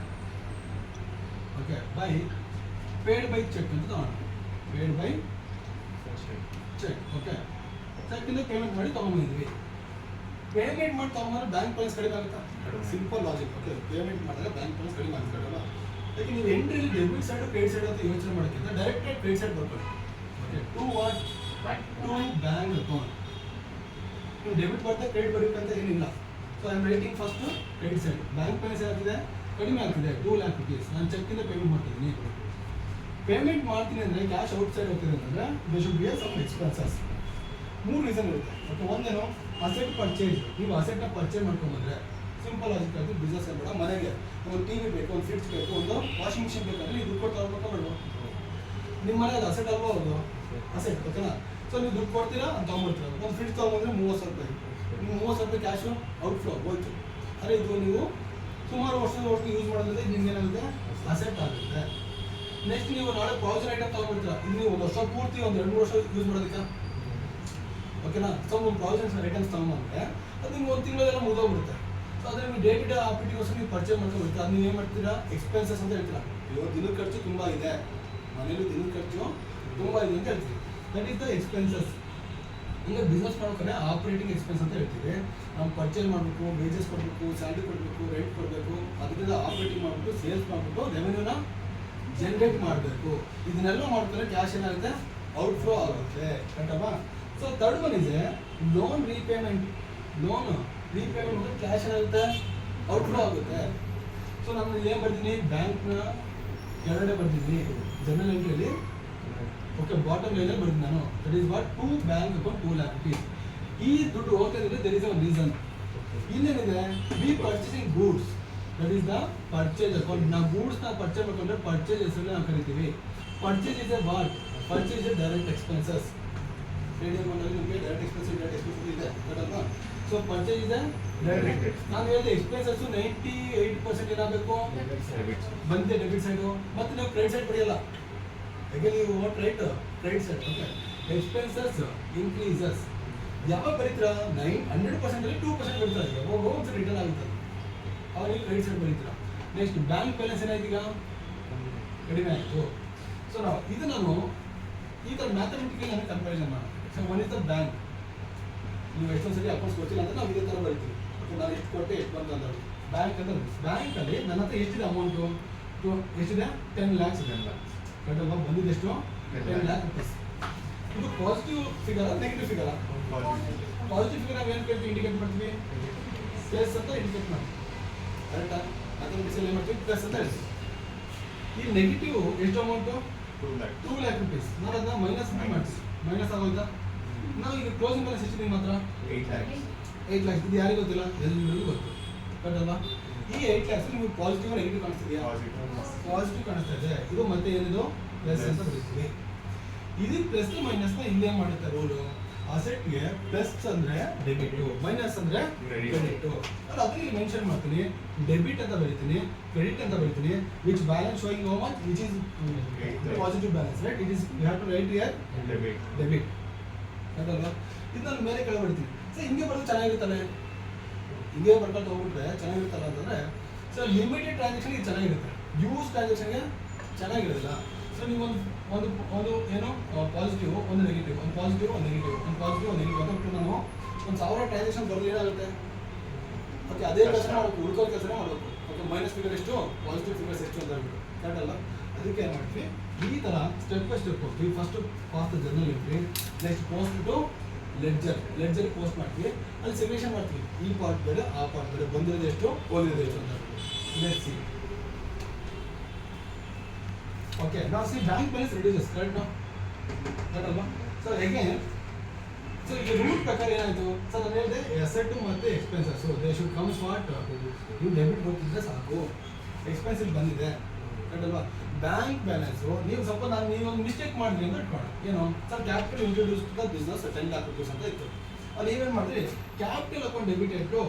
Okay, by paid by check ಅಂತ ತಗೊಂಡು, paid by check. Okay, check ಇಂದ payment ಮಾಡಿ ತಗೊಂಡ್ಬಂದಿದ್ವಿ. ಪೇಮೆಂಟ್ ಮಾಡಿ ತಗೊಂಡ್ರೆ ಬ್ಯಾಂಕ್ ಬ್ಯಾಲೆನ್ಸ್ ಕಡಿಮೆ ಆಗುತ್ತಾ? Simple logic. ಓಕೆ, ಪೇಮೆಂಟ್ ಮಾಡಿದಾಗ ಬ್ಯಾಂಕ್ ಬ್ಯಾಲೆನ್ಸ್ ಕಡಿಮೆ ಆಗುತ್ತಲ್ಲ. ಯಾಕೆ ನೀವು ಎಂಟ್ರಿಯಲ್ಲಿ ಡೆಬಿಟ್ ಸೈಡ್ ಕ್ರೆಡಿಟ್ ಸೈಡ್ ಅಂತ ಯೋಚನೆ ಮಾಡೋಕ್ಕಿಂತ ಡೈರೆಕ್ಟಾಗಿ ಕ್ರೆಡಿಟ್ ಸೈಡ್ ಬರ್ಬೇಕು. Okay, to what, to bank account. ನೀವು ಡೆಬಿಟ್ ಬರ್ತಾ ಕ್ರೆಡಿಟ್ ಬರಬೇಕಂತ ಏನಿಲ್ಲ. So I am writing first credit side. Bank balance ಏನಾಗ್ತಿದೆ, ಕಡಿಮೆ ಆಗ್ತಿದೆ, 2 lakh rupees. ನಾನು ಚೆಕ್ಕಿಂದ ಪೇಮೆಂಟ್ ಮಾಡ್ತಿದ್ದೀನಿ. ಪೇಮೆಂಟ್ ಮಾಡ್ತೀನಿ ಅಂದರೆ ಕ್ಯಾಶ್ ಔಟ್ ಸೈಡ್ ಹೋಗ್ತಿದೆ ಅಂತಂದರೆ they should be some expenses. 3 reason ಇರುತ್ತೆ. ಓಕೆ, ಒಂದೇನು ಅಸೆಟ್ ಪರ್ಚೇಸ್. ನೀವು ಅಸೆಟ್ನ ಪರ್ಚೇಸ್ ಮಾಡ್ಕೊಂಬಂದ್ರೆ ಸಿಂಪಲ್ ಆಗಿ ಆಗಿ ಬಿಸ್ನೆಸ್ ಬೇಡ, ಮನೆಗೆ ಒಂದು ಟಿ ವಿ ಬೇಕು, ಒಂದು ಫ್ರಿಡ್ಜ್ ಬೇಕು, ಒಂದು ವಾಷಿಂಗ್ ಮಿಷಿನ್ ಬೇಕಂದ್ರೆ ನೀವು ದುಡ್ಡು ಕೊಟ್ಟು ತಗೊಳ್ಬೇಕೋ ನಿಮ್ಮ ಮನೆಗೆ ಅಸೆಟ್ ಅಲ್ವಾ ಅದು ಅಸೆಟ್, ಓಕೆನಾ? ಸೊ ನೀವು ದುಡ್ಡು ಕೊಡ್ತೀರಾ ಅಂತ ತೊಗೊಂಡ್ಬಿಡ್ತೀರ. ಒಂದು ಫ್ರಿಡ್ಜ್ ತೊಗೊಂಡ್ರೆ 30,000 ರೂಪಾಯಿ, ನೀವು 30,000 ರೂಪಾಯಿ ಕ್ಯಾಶು ಔಟ್ಫ್ಲೋ ಹೋಯ್ತು. ಅದೇ ಇದು ನೀವು ಸುಮಾರು ವರ್ಷದವರೆಗೂ ಯೂಸ್ ಮಾಡೋದ್ರಿಂದ ನಿಮ್ಗೆ ಏನಾಗುತ್ತೆ, ಅಸೆಟ್ ಆಗುತ್ತೆ. ನೆಕ್ಸ್ಟ್ ನೀವು ನಾಳೆ ಪ್ರಾವಿಷನ್ ಐಟಮ್ ತೊಗೊಂಡ್ಬಿಡ್ತೀರಾ, ಇದು ನೀವು ಒಂದು ವರ್ಷ ಪೂರ್ತಿ ಒಂದು 2-3 ವರ್ಷ ಯೂಸ್ ಮಾಡೋದಕ್ಕೆ, ಓಕೆನಾ? ಸೊ ಒಂದು ಪ್ರಾವಿಷನ್ಸ್ ಐಟಮ್ಸ್ ತೊಗೊಂಡ್ಬಂದ್ರೆ ಅದು ನಿಮ್ಗೆ ಒಂದು ತಿಂಗಳಲ್ಲೆಲ್ಲ ಮುಗಿದೋಗ್ಬಿಡುತ್ತೆ. ಸೊ ಅದೇ ನಿಮಗೆ ಡೇ ಟು ಡೇ ಆಪರೇಟಿಗೋಸ್ಕರ ನೀವು ಪರ್ಚೇಸ್ ಮಾಡ್ಕೊಂಡ್ಬಿಡ್ತೀರಾ. ಅದು ನೀವು ಏನು ಮಾಡ್ತೀರಾ, ಎಕ್ಸ್ಪೆನ್ಸಸ್ ಅಂತ ಹೇಳ್ತೀರಾ. ಇವಾಗ ದಿನದ ಖರ್ಚು ತುಂಬ ಇದೆ, ಮನೇಲಿ ದಿನದ ಖರ್ಚು ತುಂಬ ಇದೆ ಅಂತ ಹೇಳ್ತೀವಿ. That is the expenses. ಈಗ ಬಿಸ್ನೆಸ್ ಮಾಡ್ಬೇಕಾದ್ರೆ ಆಪರೇಟಿಂಗ್ ಎಕ್ಸ್ಪೆನ್ಸ್ ಅಂತ ಹೇಳ್ತೀವಿ. ನಾವು ಪರ್ಚೇಸ್ ಮಾಡಬೇಕು, ವೇಜಸ್ ಕೊಡಬೇಕು, ಸ್ಯಾಲ್ರಿ ಕೊಡಬೇಕು, ರೆಂಟ್ ಕೊಡಬೇಕು, ಅದರಿಂದ ಆಪರೇಟಿಂಗ್ ಮಾಡಿಬಿಟ್ಟು ಸೇಲ್ಸ್ ಮಾಡಿಬಿಟ್ಟು ರೆವೆನ್ಯೂನ ಜನರೇಟ್ ಮಾಡಬೇಕು. ಇದನ್ನೆಲ್ಲ ಮಾಡ್ತಾರೆ ಕ್ಯಾಶ್ ಏನಾಗುತ್ತೆ, ಔಟ್ಫ್ಲೋ ಆಗುತ್ತೆ, ಕರೆಕ್ಟಲ್ವಾ? ಸೊ ಥರ್ಡ್ ಒನ್ ಇದೆ ಲೋನ್ ರೀಪೇಮೆಂಟ್. ಲೋನ್ ರೀಪೇಮೆಂಟ್ ಅಂದರೆ ಕ್ಯಾಶ್ ಏನಾಗುತ್ತೆ, ಔಟ್ಫ್ಲೋ ಆಗುತ್ತೆ. ಸೊ ನಾನು ಏನು ಬರ್ತೀನಿ, ಬ್ಯಾಂಕ್ನ ಕೆಳಗಡೆ ಬರ್ತೀನಿ ಜನರಲ್ ಎಂಟ್ರಿಯಲ್ಲಿ, ಓಕೆ, ಬಾಟಮ್ ಲೈನಲ್ಲಿ ಬರ್ತೀನಿ ನಾನು. That is what to bank account 2 lakh rupees. ಈ ದುಡ್ಡು ಹೋಗ್ತಿದ್ರೆ ದೆರ್ ಇಸ್ ಅ ರೀಸನ್. ಇಲ್ಲೇನಿದೆ, we purchasing goods, that is the purchase account. ನಾವು ಗೂಡ್ಸ್ನ ಪರ್ಚೇಸ್ ಮಾಡ್ಕೊಂಡ್ರೆ ಪರ್ಚೇಸ್ ಹೆಸರನ್ನ ನಾವು ಕರಿತೀವಿ. Purchase is a what, purchase is direct expenses. ರೇಡಿಯಲ್ ಬಂದಾಗ ನಿಮಗೆ ಡೈರೆಕ್ಟ್ ಎಕ್ಸ್ಪೆನ್ಸಸ್ ಇದೆ, ಗೊತ್ತಲ್ವಾ? ಸೊ ಪರ್ಚೇಸ್ ಇದೆ ಡೈರೆಕ್ಟ್. ನಾನು ಹೇಳಿದೆ ಎಕ್ಸ್ಪೆನ್ಸಸ್ 98% ಏನಾಗಬೇಕು, ಬಂದಿದೆ ಡೆಬಿಟ್ ಸೈಡು. ಮತ್ತು ನೀವು ಕ್ರೆಡಿಟ್ ಸೈಡ್ ಪಡೆಯಲ್ಲ, ಯಾಕೆ ನೀವು what right credit side. Okay, expenses increases ಯಾವಾಗ ಬರೀತೀರಾ, 100% 2% ಬರೀತಾರೆ. ಯಾವಾಗ ಒಂದು ರಿಟರ್ನ್ ಆಗುತ್ತೆ, ಅವಾಗ ನೀವು ಕ್ರೆಡಿಟ್ ಸೈಡ್ ಬರೀತೀರಾ. ನೆಕ್ಸ್ಟ್ ಬ್ಯಾಂಕ್ ಬ್ಯಾಲೆನ್ಸ್ ಏನಾಯ್ತು, ಈಗ ಕಡಿಮೆ ಆಯಿತು. ಸೊ ನಾವು ಇದು ನಾನು ಈ ಥರ ಮ್ಯಾಥಮೆಟಿಕಲ್ ನನಗೆ ಕಂಪ್ಯಾರಿಸನ್ ಮಾಡೋಣ. So one is the bank. ನೀವು ಎಷ್ಟೊಂದು ಸರಿ ಅಕೌಂಟ್ಸ್ ಗೊತ್ತಿಲ್ಲ ಅಂದರೆ ನಾವು ಇದೇ ಥರ ಬರೀತೀವಿ. ಓಕೆ, ನಾನು ಎಷ್ಟು ಕೊಟ್ಟೆ ಎಷ್ಟು ಬಂತು ಅಂತ. ಬ್ಯಾಂಕ್ ಅಂದರೆ ಬ್ಯಾಂಕಲ್ಲಿ ನನ್ನ ಹತ್ರ ಎಷ್ಟಿದೆ ಅಮೌಂಟು, ಎಷ್ಟಿದೆ, 10 lakhs ಇದೆ. ಕರೆಕ್ಟಲ್ವಾ? ಬಂದಿದ್ದೆಷ್ಟು, 10 lakh rupees. ಇದು ಪಾಸಿಟಿವ್ ಫಿಗರಾ ನೆಗೆಟಿವ್ ಫಿಗರಾ? ಪಾಸಿಟಿವ್ ಫಿಗರ್ ನಾವು ಏನು ಕೇಳ್ತೀವಿ, ಇಂಡಿಕೇಟ್ ಮಾಡ್ತೀವಿ, ಪ್ಲಸ್ ಅಂತ ಇಂಡಿಕೇಟ್ ಮಾಡ್ತೀವಿ, ಕರೆಕ್ಟಾ? ಮ್ಯಾಥಮೆಟಿಕ್ಸಲ್ಲಿ ಏನು ಮಾಡ್ತೀವಿ, ಪ್ಲಸ್ ಅಂತ ಹೇಳ್ತೀವಿ. ಈ ನೆಗೆಟಿವ್ ಎಷ್ಟು ಅಮೌಂಟು, 2 lakh rupees. ನಾನು ಅದನ್ನ ಮೈನಸ್ ಮಾಡ್ತೀವಿ, ಮೈನಸ್ ಆಗೋಯ್ತಾ? ನಾವು ಈಗ ಕ್ಲೋಸಿಂಗ್ ಬ್ಯಾಲೆನ್ಸ್ ಎಷ್ಟಿದೆ ನಿಮ್ಮ ಹತ್ರ, 8 lakhs. ಇದು ಯಾರಿಗೂ ಗೊತ್ತಿಲ್ಲ, ಎಲ್ಲರಿಗೂ ಗೊತ್ತು, ಕರೆಕ್ಟಲ್ವಾ? ಈ 8 lakhs ನಿಮಗೆ ಪಾಸಿಟಿವ್ ನೆಗೆಟಿವ್ ಕಾಣಿಸ್ತಿದೆಯಾ? ಪಾಸಿಟಿವ್ ಕಾಣಿಸ್ತಾ ಇದೆ. ಇದು ಮತ್ತೆ ಏನಿದು, ಪ್ಲಸ್ ಅಂತ ಬರೀತೀವಿ. ಇದು ಪ್ಲಸ್ ಮೈನಸ್ನ ಹಿಂದೆ ಮಾಡುತ್ತೆ ರೂಲು. ಅಸೆಟ್ಗೆ ಪ್ಲಸ್ ಅಂದರೆ ಡೆಬಿಟು, ಮೈನಸ್ ಅಂದರೆ ಕ್ರೆಡಿಟು. ನಾನು ಅದಕ್ಕೆ ಮೆನ್ಷನ್ ಮಾಡ್ತೀನಿ, ಡೆಬಿಟ್ ಅಂತ ಬರೀತೀನಿ, ಕ್ರೆಡಿಟ್ ಅಂತ ಬರೀತೀನಿ. Which balance showing how much, which is positive balance, right? It is you have to write here debit, ಕರೆಕ್ಟಲ್ವಾ? ಇದು ನಾನು ಮೇಲೆ ಕೆಳಗೆ ಬರ್ತೀನಿ. ಸೊ ಹಿಂಗೆ ಬರೋದು ಚೆನ್ನಾಗಿರುತ್ತಲ್ಲ, ಹಿಂಗೆ ಬರ್ಕೊಂಡು ಹೋಗ್ಬಿಟ್ರೆ ಚೆನ್ನಾಗಿರುತ್ತಲ್ಲ ಅಂತಂದರೆ, ಸೊ ಲಿಮಿಟೆಡ್ ಟ್ರಾನ್ಸಾಕ್ಷನ್ ಇದು ಚೆನ್ನಾಗಿರುತ್ತೆ, ಯೂಸ್ ಟ್ರಾನ್ಸಾಕ್ಷನ್ಗೆ ಚೆನ್ನಾಗಿರೋದಿಲ್ಲ. ಸೊ ನೀವು ಒಂದು ಏನು ಪಾಸಿಟಿವ್, ಒಂದು ನೆಗೆಟಿವ್, ಒಂದು ಪಾಸಿಟಿವ್, ಒಂದು ನೆಗೆಟಿವ್, ಒಂದು ಪಾಸಿಟಿವ್, ಒಂದು ನೆಗೆಟಿವ್ ಅಂತ ನಾನು 1000 ಟ್ರಾನ್ಸಾಕ್ಷನ್ ಬರೋದು ಏನಾಗುತ್ತೆ, ಓಕೆ, ಅದೇ ಕೆಲಸ ಮಾಡಬೇಕು, ಉಳ್ಕೋ ಕೆಲಸನೇ ಮಾಡಬೇಕು. ಓಕೆ, ಮೈನಸ್ ಫಿಗರ್ ಎಷ್ಟು, ಪಾಸಿಟಿವ್ ಫಿಗರ್ಸ್ ಎಷ್ಟು ಅಂತ ಹೇಳ್ಬಿಟ್ಟು, ಕರೆಕ್ಟ್ ಅಲ್ಲ? ಅದಕ್ಕೆ ಏನು ಮಾಡ್ತೀವಿ, ಈ ಥರ ಸ್ಟೆಪ್ ಬೈ ಸ್ಟೆಪ್ ಹೋಗ್ತೀವಿ. First pass the journal entry, next post to ledger post ಮಾಡ್ತೀವಿ. ಅಲ್ಲಿ ಸೆಗ್ರೇಷನ್ ಮಾಡ್ತೀವಿ, ಈ ಪಾರ್ಟ್ ಬೇರೆ ಆ ಪಾರ್ಟ್ ಬೇರೆ, ಬಂದಿರೋದು ಎಷ್ಟು ಹೋಗಿರೋದು ಎಷ್ಟು ಅಂತ. Let's see. ಓಕೆ, ನಾವು C bank balance reduces, correct ಅಲ್ವಾ? ಸೊ ಅಗೇನ್, ಸೊ ಈಗ ರೂಲ್ ಪ್ರಕಾರ ಏನಾಯಿತು, ಸರ್ ನಾನು ಹೇಳಿದೆ ಅಸೆಟ್ ಮತ್ತು expenses they should comes what, ನೀವು ಡೆಬಿಟ್ ಗೊತ್ತಿದ್ರೆ ಸಾಕು, ಎಕ್ಸ್ಪೆನ್ಸ್ ಇಲ್ಲಿ ಬಂದಿದೆ, ಕರೆಕ್ಟ್ ಅಲ್ವಾ? ಬ್ಯಾಂಕ್ ಬ್ಯಾಲೆನ್ಸು ನೀವು ಸ್ವಲ್ಪ ನೀವೊಂದು ಮಿಸ್ಟೇಕ್ ಮಾಡಿದ್ರಿ ಅಂತ ಇಟ್ಕೋಣ, ಏನು sir capital introduce to the business 10 lakh rupees ಅಂತ ಇತ್ತು. ಅಲ್ಲಿ ಏನೇನು ಮಾಡಿದ್ರಿ, ಕ್ಯಾಪಿಟಲ್ ಅಕೌಂಟ್ ಡೆಬಿಟ್ ಇಟ್ಟು,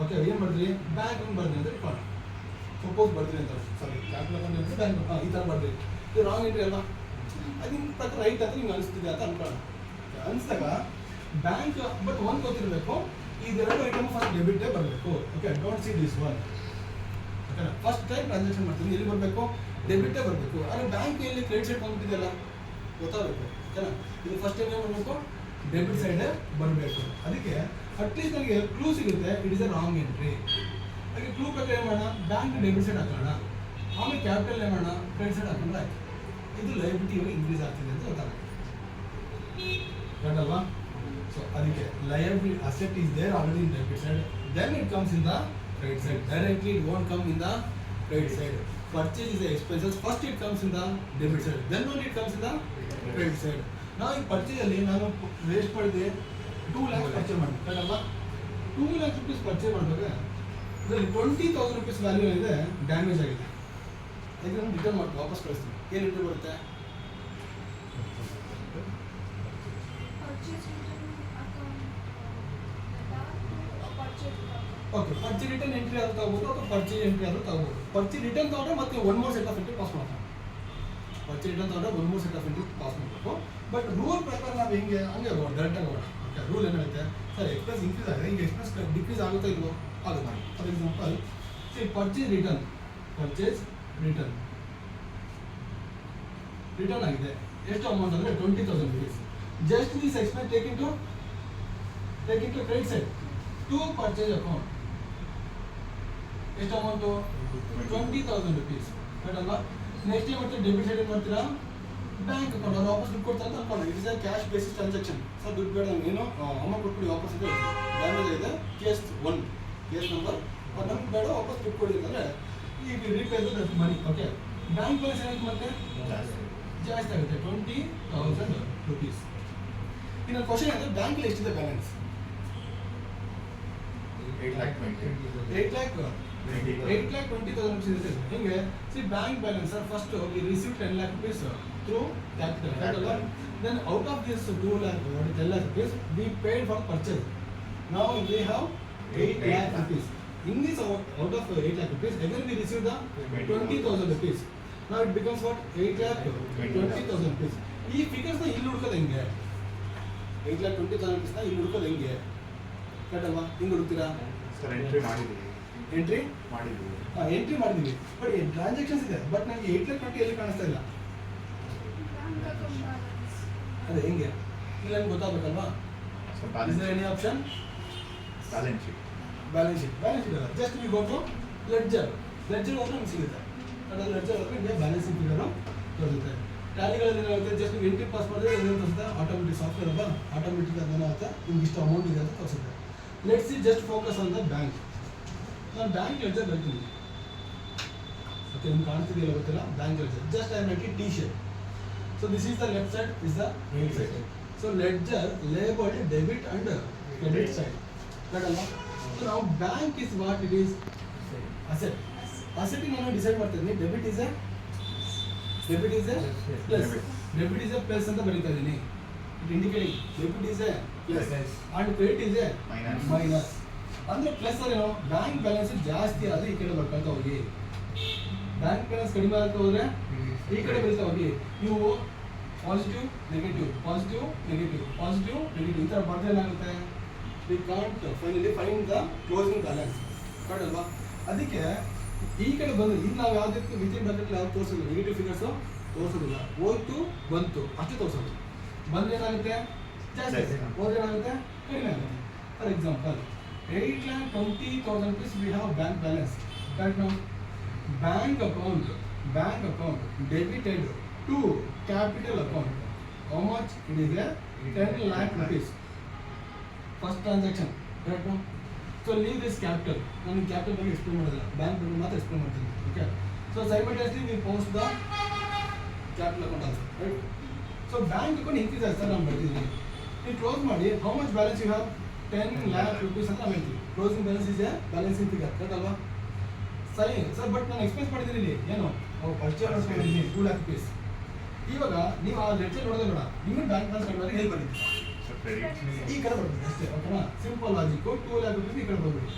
ಓಕೆ, ಏನು ಮಾಡಿದ್ರಿ, ಬ್ಯಾಂಕ್ ಅಕೌಂಟ್ ಬರ್ದ್ರಿ ಅಂತ ಇಟ್ಕೋಣ. ಸಪೋಸ್ ಬರ್ತೀರಿ ಅಂತ, ಸಾರಿ ಕ್ಯಾಪಿಟಲ್ ಅಕೌಂಟ್ ಅಂತ ಬ್ಯಾಂಕ್, ಈ ಥರ ಬರ್ದ್ರಿ, ಇದು ರಾಂಗ್ ಎಂಟ್ರಿ ಅಲ್ವಾ? ಅದು ನಿಮ್ಮ ಪ್ರಕಾರ ರೈಟ್ ಅಂತ ನಿಮ್ಗೆ ಅನಿಸ್ತಿದೆ ಅಂತ ಅನ್ಕೊಳ್ಳೋಣ. ಅನಿಸಿದಾಗ ಬ್ಯಾಂಕ್ ಬಟ್ ಒಂದು ಗೊತ್ತಿರಬೇಕು, ಇದೆರಡು ಐಟಮ್ ಫಸ್ಟ್ ಡೆಬಿಟೇ ಬರಬೇಕು. Okay, don't see this one, ಓಕೆನಾ? ಫಸ್ಟ್ ಟೈಮ್ ಟ್ರಾನ್ಸಾಕ್ಷನ್ ಮಾಡ್ತೀನಿ, ಎಲ್ಲಿ ಬರಬೇಕು, ಡೆಬಿಟೇ ಬರಬೇಕು. ಆದರೆ ಬ್ಯಾಂಕ್ ಎಲ್ಲಿ ಕ್ರೆಡಿಟ್ ಸೈಡ್ ಬಂದ್ಬಿಟ್ಟಿದೆಯಲ್ಲ, ಗೊತ್ತಾಗಬೇಕು, ಓಕೆನಾ? ಇದು ಫಸ್ಟ್ ಟೈಮ್ ಏನು ಮಾಡಬೇಕು, ಡೆಬಿಟ್ ಸೈಡೇ ಬರಬೇಕು. ಅದಕ್ಕೆ ಅಟ್ಲೀಸ್ಟ್ ನನಗೆ ಕ್ಲೂ ಸಿಗುತ್ತೆ, it is A wrong entry. ಹಾಗೆ ಕ್ಲೂ ಪ್ರಕಾರ ಏನು ಮಾಡೋಣ, ಬ್ಯಾಂಕ್ ಡೆಬಿಟ್ ಸೈಡ್ ಹಾಕೋಣ, ಆಮೇಲೆ ಕ್ಯಾಪಿಟಲ್ ಏನು ಮಾಡೋಣ, ಕ್ರೆಡಿಟ್ ಸೈಡ್ ಹಾಕೊಂಡ್ರೆ ಆಯ್ತು. ಇದು ಲಯಬಿಲಿಟಿ ಇವಾಗ ಇನ್ಕ್ರೀಸ್ ಆಗ್ತಿದೆ ಅಂತ ಗೊತ್ತಾಗುತ್ತೆ, ಕರೆಕ್ಟ್ ಅಲ್ವಾ? ಸೊ ಅದಕ್ಕೆ liability asset is there already in debit side, then it comes in the credit side. Directly it won't come in the credit side. purchase is the expenses. First it comes in the debit side, then only it comes in the credit side. Now in purchase ಅಲ್ಲಿ ನಾನು waste ಮಾಡಿದೆ 2 lakhs purchase ಮಾಡಿದೆ ಕರೆಕ್ಟಲ್ವಾ 2 lakhs rupees purchase ಮಾಡಿದಾಗ ಇದರಲ್ಲಿ 20,000 rupees value ಇದೆ damage ಆಗಿದೆ ಅದಕ್ಕೆ ನಾನು ರಿಟರ್ನ್ ಮಾಡಿ ವಾಪಸ್ ಕಳಿಸ್ತೀನಿ ಏನು ರಿಟರ್ನ್ ಬರುತ್ತೆ ಓಕೆ ಪರ್ಚೇಸ್ ರಿಟರ್ನ್ ಎಂಟ್ರಿ ಆದ್ರೂ ತಗೋಬೋದು ಅಥವಾ ಪರ್ಚೇಸ್ ಎಂಟ್ರಿ ಆದ್ರೂ ತಗೋಬೋದು ಪರ್ಚೇಸ್ ರಿಟರ್ನ್ ತಗೊಂಡ್ರೆ ಮತ್ತೆ one more set of entry pass ಮಾಡ್ತಾರೆ ಪರ್ಚೇಸ್ ರಿಟರ್ನ್ ತಗೊಂಡ್ರೆ one more set of entry pass ಮಾಡಬೇಕು ಬಟ್ ರೂಲ್ ಪ್ರಕಾರ ನಾವು ಹೆಂಗೆ ಹಂಗೆ ಡೈರೆಕ್ಟಾಗಿ ಹೋಗೋಣ ಓಕೆ ರೂಲ್ ಏನಾಗುತ್ತೆ ಸರ್ ಎಕ್ಸ್ಪೆನ್ಸ್ ಇನ್ಕ್ರೀಸ್ ಆಗಿದೆ ಈಗ ಎಕ್ಸ್ಪೆನ್ಸ್ ಡಿಕ್ರೀಸ್ ಆಗುತ್ತಾ ಇಲ್ವೋ ಆಗುತ್ತೆ for example see purchase return ಆಗಿದೆ ಎಷ್ಟು ಅಮೌಂಟ್ ಅಂದರೆ 20,000 rupees just this expense take into credit side to purchase account ಎಷ್ಟು ಅಮೌಂಟು 20,000 rupees ಬಟ್ ಅಲ್ವಾ ನೆಕ್ಸ್ಟ್ ಏನು ಮಾಡ್ತೀರಾ ಡೆಬಿಟ್ ಸೈಡ್ ಏನು ಮಾಡ್ತೀರಾ ಬ್ಯಾಂಕ್ ಅಕೌಂಟ್ ಅವ್ರು ವಾಪಸ್ ದುಡ್ಡು ಕೊಡ್ತಾರೆ ಅಂತ ಅನ್ಕೊಂಡು it is a cash basis transaction sir ದುಡ್ಡು ಬೇಡ ಏನು ಅಮೌಂಟ್ ಕೊಟ್ಬಿಡಿ ವಾಪಸ್ ಇದೆ ಡ್ಯಾಮೇಜ್ ಆಗಿದೆ ಕೇಸ್ ನಂಬರ್ ನಮ್ಗೆ ಬೇಡ ವಾಪಸ್ ದುಡ್ಡು ಕೊಡಿ ಅಂದರೆ ಈಗ repay that money okay bank balance ಏನಾಯ್ತು ಮತ್ತೆ ಜಾಸ್ತಿ ಆಗುತ್ತೆ 20,000 rupees ಇನ್ನು ಕ್ವಶನ್ ಅಂದರೆ ಬ್ಯಾಂಕಲ್ಲಿ ಎಷ್ಟಿದೆ ಬ್ಯಾಲೆನ್ಸ್ 8,20,000 rupees ಇದೆ ಹಿಂಗೆ C bank balance sir first we receive 10 lakh rupees through capital then out of this 2 lakh 10 lakh rupees we paid for purchase now we have 8 lakh rupees in this out of 8 lakh rupees again we receive the 20,000 rupees now it becomes what 8 lakh 20,000 rupees ಈ figures ನ ಇಲ್ಲಿ ಹುಡುಕೋದು ಹೆಂಗೆ 8 lakh 20,000 rupees ನ ಇಲ್ಲಿ ಹುಡುಕೋದು ಹೆಂಗೆ correct ಅಲ್ವಾ ಹಿಂಗೆ ಹುಡುಕ್ತೀರಾ sir entry ಮಾಡಿದ್ದೀವಿ ಬಟ್ ಟ್ರಾನ್ಸಾಕ್ಷನ್ಸ್ ಇದೆ ಬಟ್ ನನಗೆ 8 lakh 20 ಎಲ್ಲಿ ಕಾಣಿಸ್ತಾ ಇಲ್ಲ ಅದೇ ಹೆಂಗೆ ಇಲ್ಲ ನಂಗೆ ಗೊತ್ತಾಗಬೇಕಲ್ವಾ is there any option balance sheet ಅಲ್ಲ just we go to ledger ಹೋದ್ರೆ ನಮ್ಗೆ ಸಿಗುತ್ತೆ ಅದ್ರ ಲೆಡ್ಜರ್ ಹೋದ್ರೆ ನಿಮಗೆ ಬ್ಯಾಲೆನ್ಸಿಂಗ್ ಫಿಗರ್ ತೋರಿಸುತ್ತೆ ಟ್ಯಾಲಿಗಳಲ್ಲಿ ಏನಾಗುತ್ತೆ ಜಸ್ಟ್ ನೀವು ಎಂಟ್ರಿ ಪಾಸ್ ಮಾಡಿದ್ರೆ ಏನು ತೋರಿಸುತ್ತೆ ಆಟೋಮೆಟಿಕ್ ಸಾಫ್ಟ್ವೇರ್ ಅಲ್ಲ ಆಟೋಮೆಟಿಕ್ ಅದೇನಾಗುತ್ತೆ ನಿಮ್ಗೆ ಇಷ್ಟು ಅಮೌಂಟ್ ಇದೆ ಅಂತ ತೋರಿಸುತ್ತೆ let's see just focus on the bank ನಾನು ಬ್ಯಾಂಕ್ ಲೆಡ್ಜರ್ ಬರ್ತೀನಿ ಓಕೆ ನಿಮ್ಗೆ ಕಾಣ್ತಿದೆಯಲ್ಲ ಗೊತ್ತಿಲ್ಲ bank ledger just I making T shape so this is the left side is the right side so ledger labelled debit and credit side correct so ನಾವು bank is what it is asset ನಾನು decide ಮಾಡ್ತಿದ್ದೀನಿ debit is a plus ಅಂತ ಬರೀತಾ ಇದ್ದೀನಿ it indicating debit is a plus and credit is A minus ಅಂದ್ರೆ plus ಅದೇನೋ bank balance ಜಾಸ್ತಿ ಆದರೆ ಈ ಕಡೆ ಬರ್ಕೊಂತ ಹೋಗಿ ಬ್ಯಾಂಕ್ ಬ್ಯಾಲೆನ್ಸ್ ಕಡಿಮೆ ಆಗ್ತಾ ಹೋದ್ರೆ ಈ ಕಡೆ ಬೆಳೀತಾ ಹೋಗಿ ನೀವು ಪಾಸಿಟಿವ್ ನೆಗೆಟಿವ್ ಈ ಥರ ಬರ್ದ್ರೆ ಏನಾಗುತ್ತೆ we can't finally find the closing balance correct ಅಲ್ವಾ ಅದಕ್ಕೆ ಈ ಕಡೆ ಬಂದು ಇಲ್ಲಿ ನಾವು ಯಾವುದಕ್ಕೆ ವಿತಿನ್ ಬ್ರಾಕೆಟ್ ಯಾವ್ದು ತೋರಿಸೋದು ನೆಗೆಟಿವ್ ಫಿಗರ್ಸು ತೋರಿಸೋದಿಲ್ಲ ಹೋಯ್ತು ಬಂತು ಅಷ್ಟು ತೋರಿಸೋದು ಬಂದ್ರೆ ಏನಾಗುತ್ತೆ ಜಾಸ್ತಿ ಹೋದ್ರೆ ಏನಾಗುತ್ತೆ ಕಡಿಮೆ ಆಗುತ್ತೆ for example 8,20,000 rupees we have bank balance right now bank account debited to capital account how much it is there 10 lakh rupees first transaction right now so leave this capital ನಾನು capital ಬಗ್ಗೆ explain ಮಾಡೋದಿಲ್ಲ bank ಬಗ್ಗೆ ಮಾತ್ರ explain ಮಾಡ್ತೀನಿ okay so simultaneously we post the capital account also right so bank account increase ಆಗಿದೆ ನಾನು ಬರ್ತಿದ್ದೀನಿ ನೀವು close ಮಾಡಿ how much balance you have 10 lakh rupees ಅಂತ ನಾವು ಹೇಳ್ತೀವಿ ಕ್ಲೋಸಿಂಗ್ ಬ್ಯಾಲೆನ್ಸ್ ಇದೆ ಬ್ಯಾಲೆನ್ಸಿಂಗ್ ಫಿಗರ್ ಕರೆಕ್ಟ್ ಅಲ್ವಾ ಸರಿ ಸರ್ ಬಟ್ ನಾನು ಎಕ್ಸ್ಪೆನ್ಸ್ ಮಾಡಿದ್ದೀನಿ ಇಲ್ಲಿ ಏನು ಪರ್ಚೇಸ್ ಮಾಡಿದ್ದೀನಿ 2 lakh rupees ಇವಾಗ ನೀವು ಆ ಲೆಡ್ಜರ್ ನೋಡೋದೇ ಬೇಡ ನಿಮ್ಮ ಬ್ಯಾಂಕ್ ಬ್ಯಾಲೆನ್ಸ್ ಕಡಿಮೆ ಹೇಗೆ ಬಂದಿದೆ ಈ ಕಡೆ ಬರ್ತೀವಿ ಅಷ್ಟೇ ಓಕೆನಾ ಸಿಂಪಲ್ ಲಾಜಿಕ್ 2 lakh rupees ಈ ಕಡೆ ಬರ್ಬಿಡಿ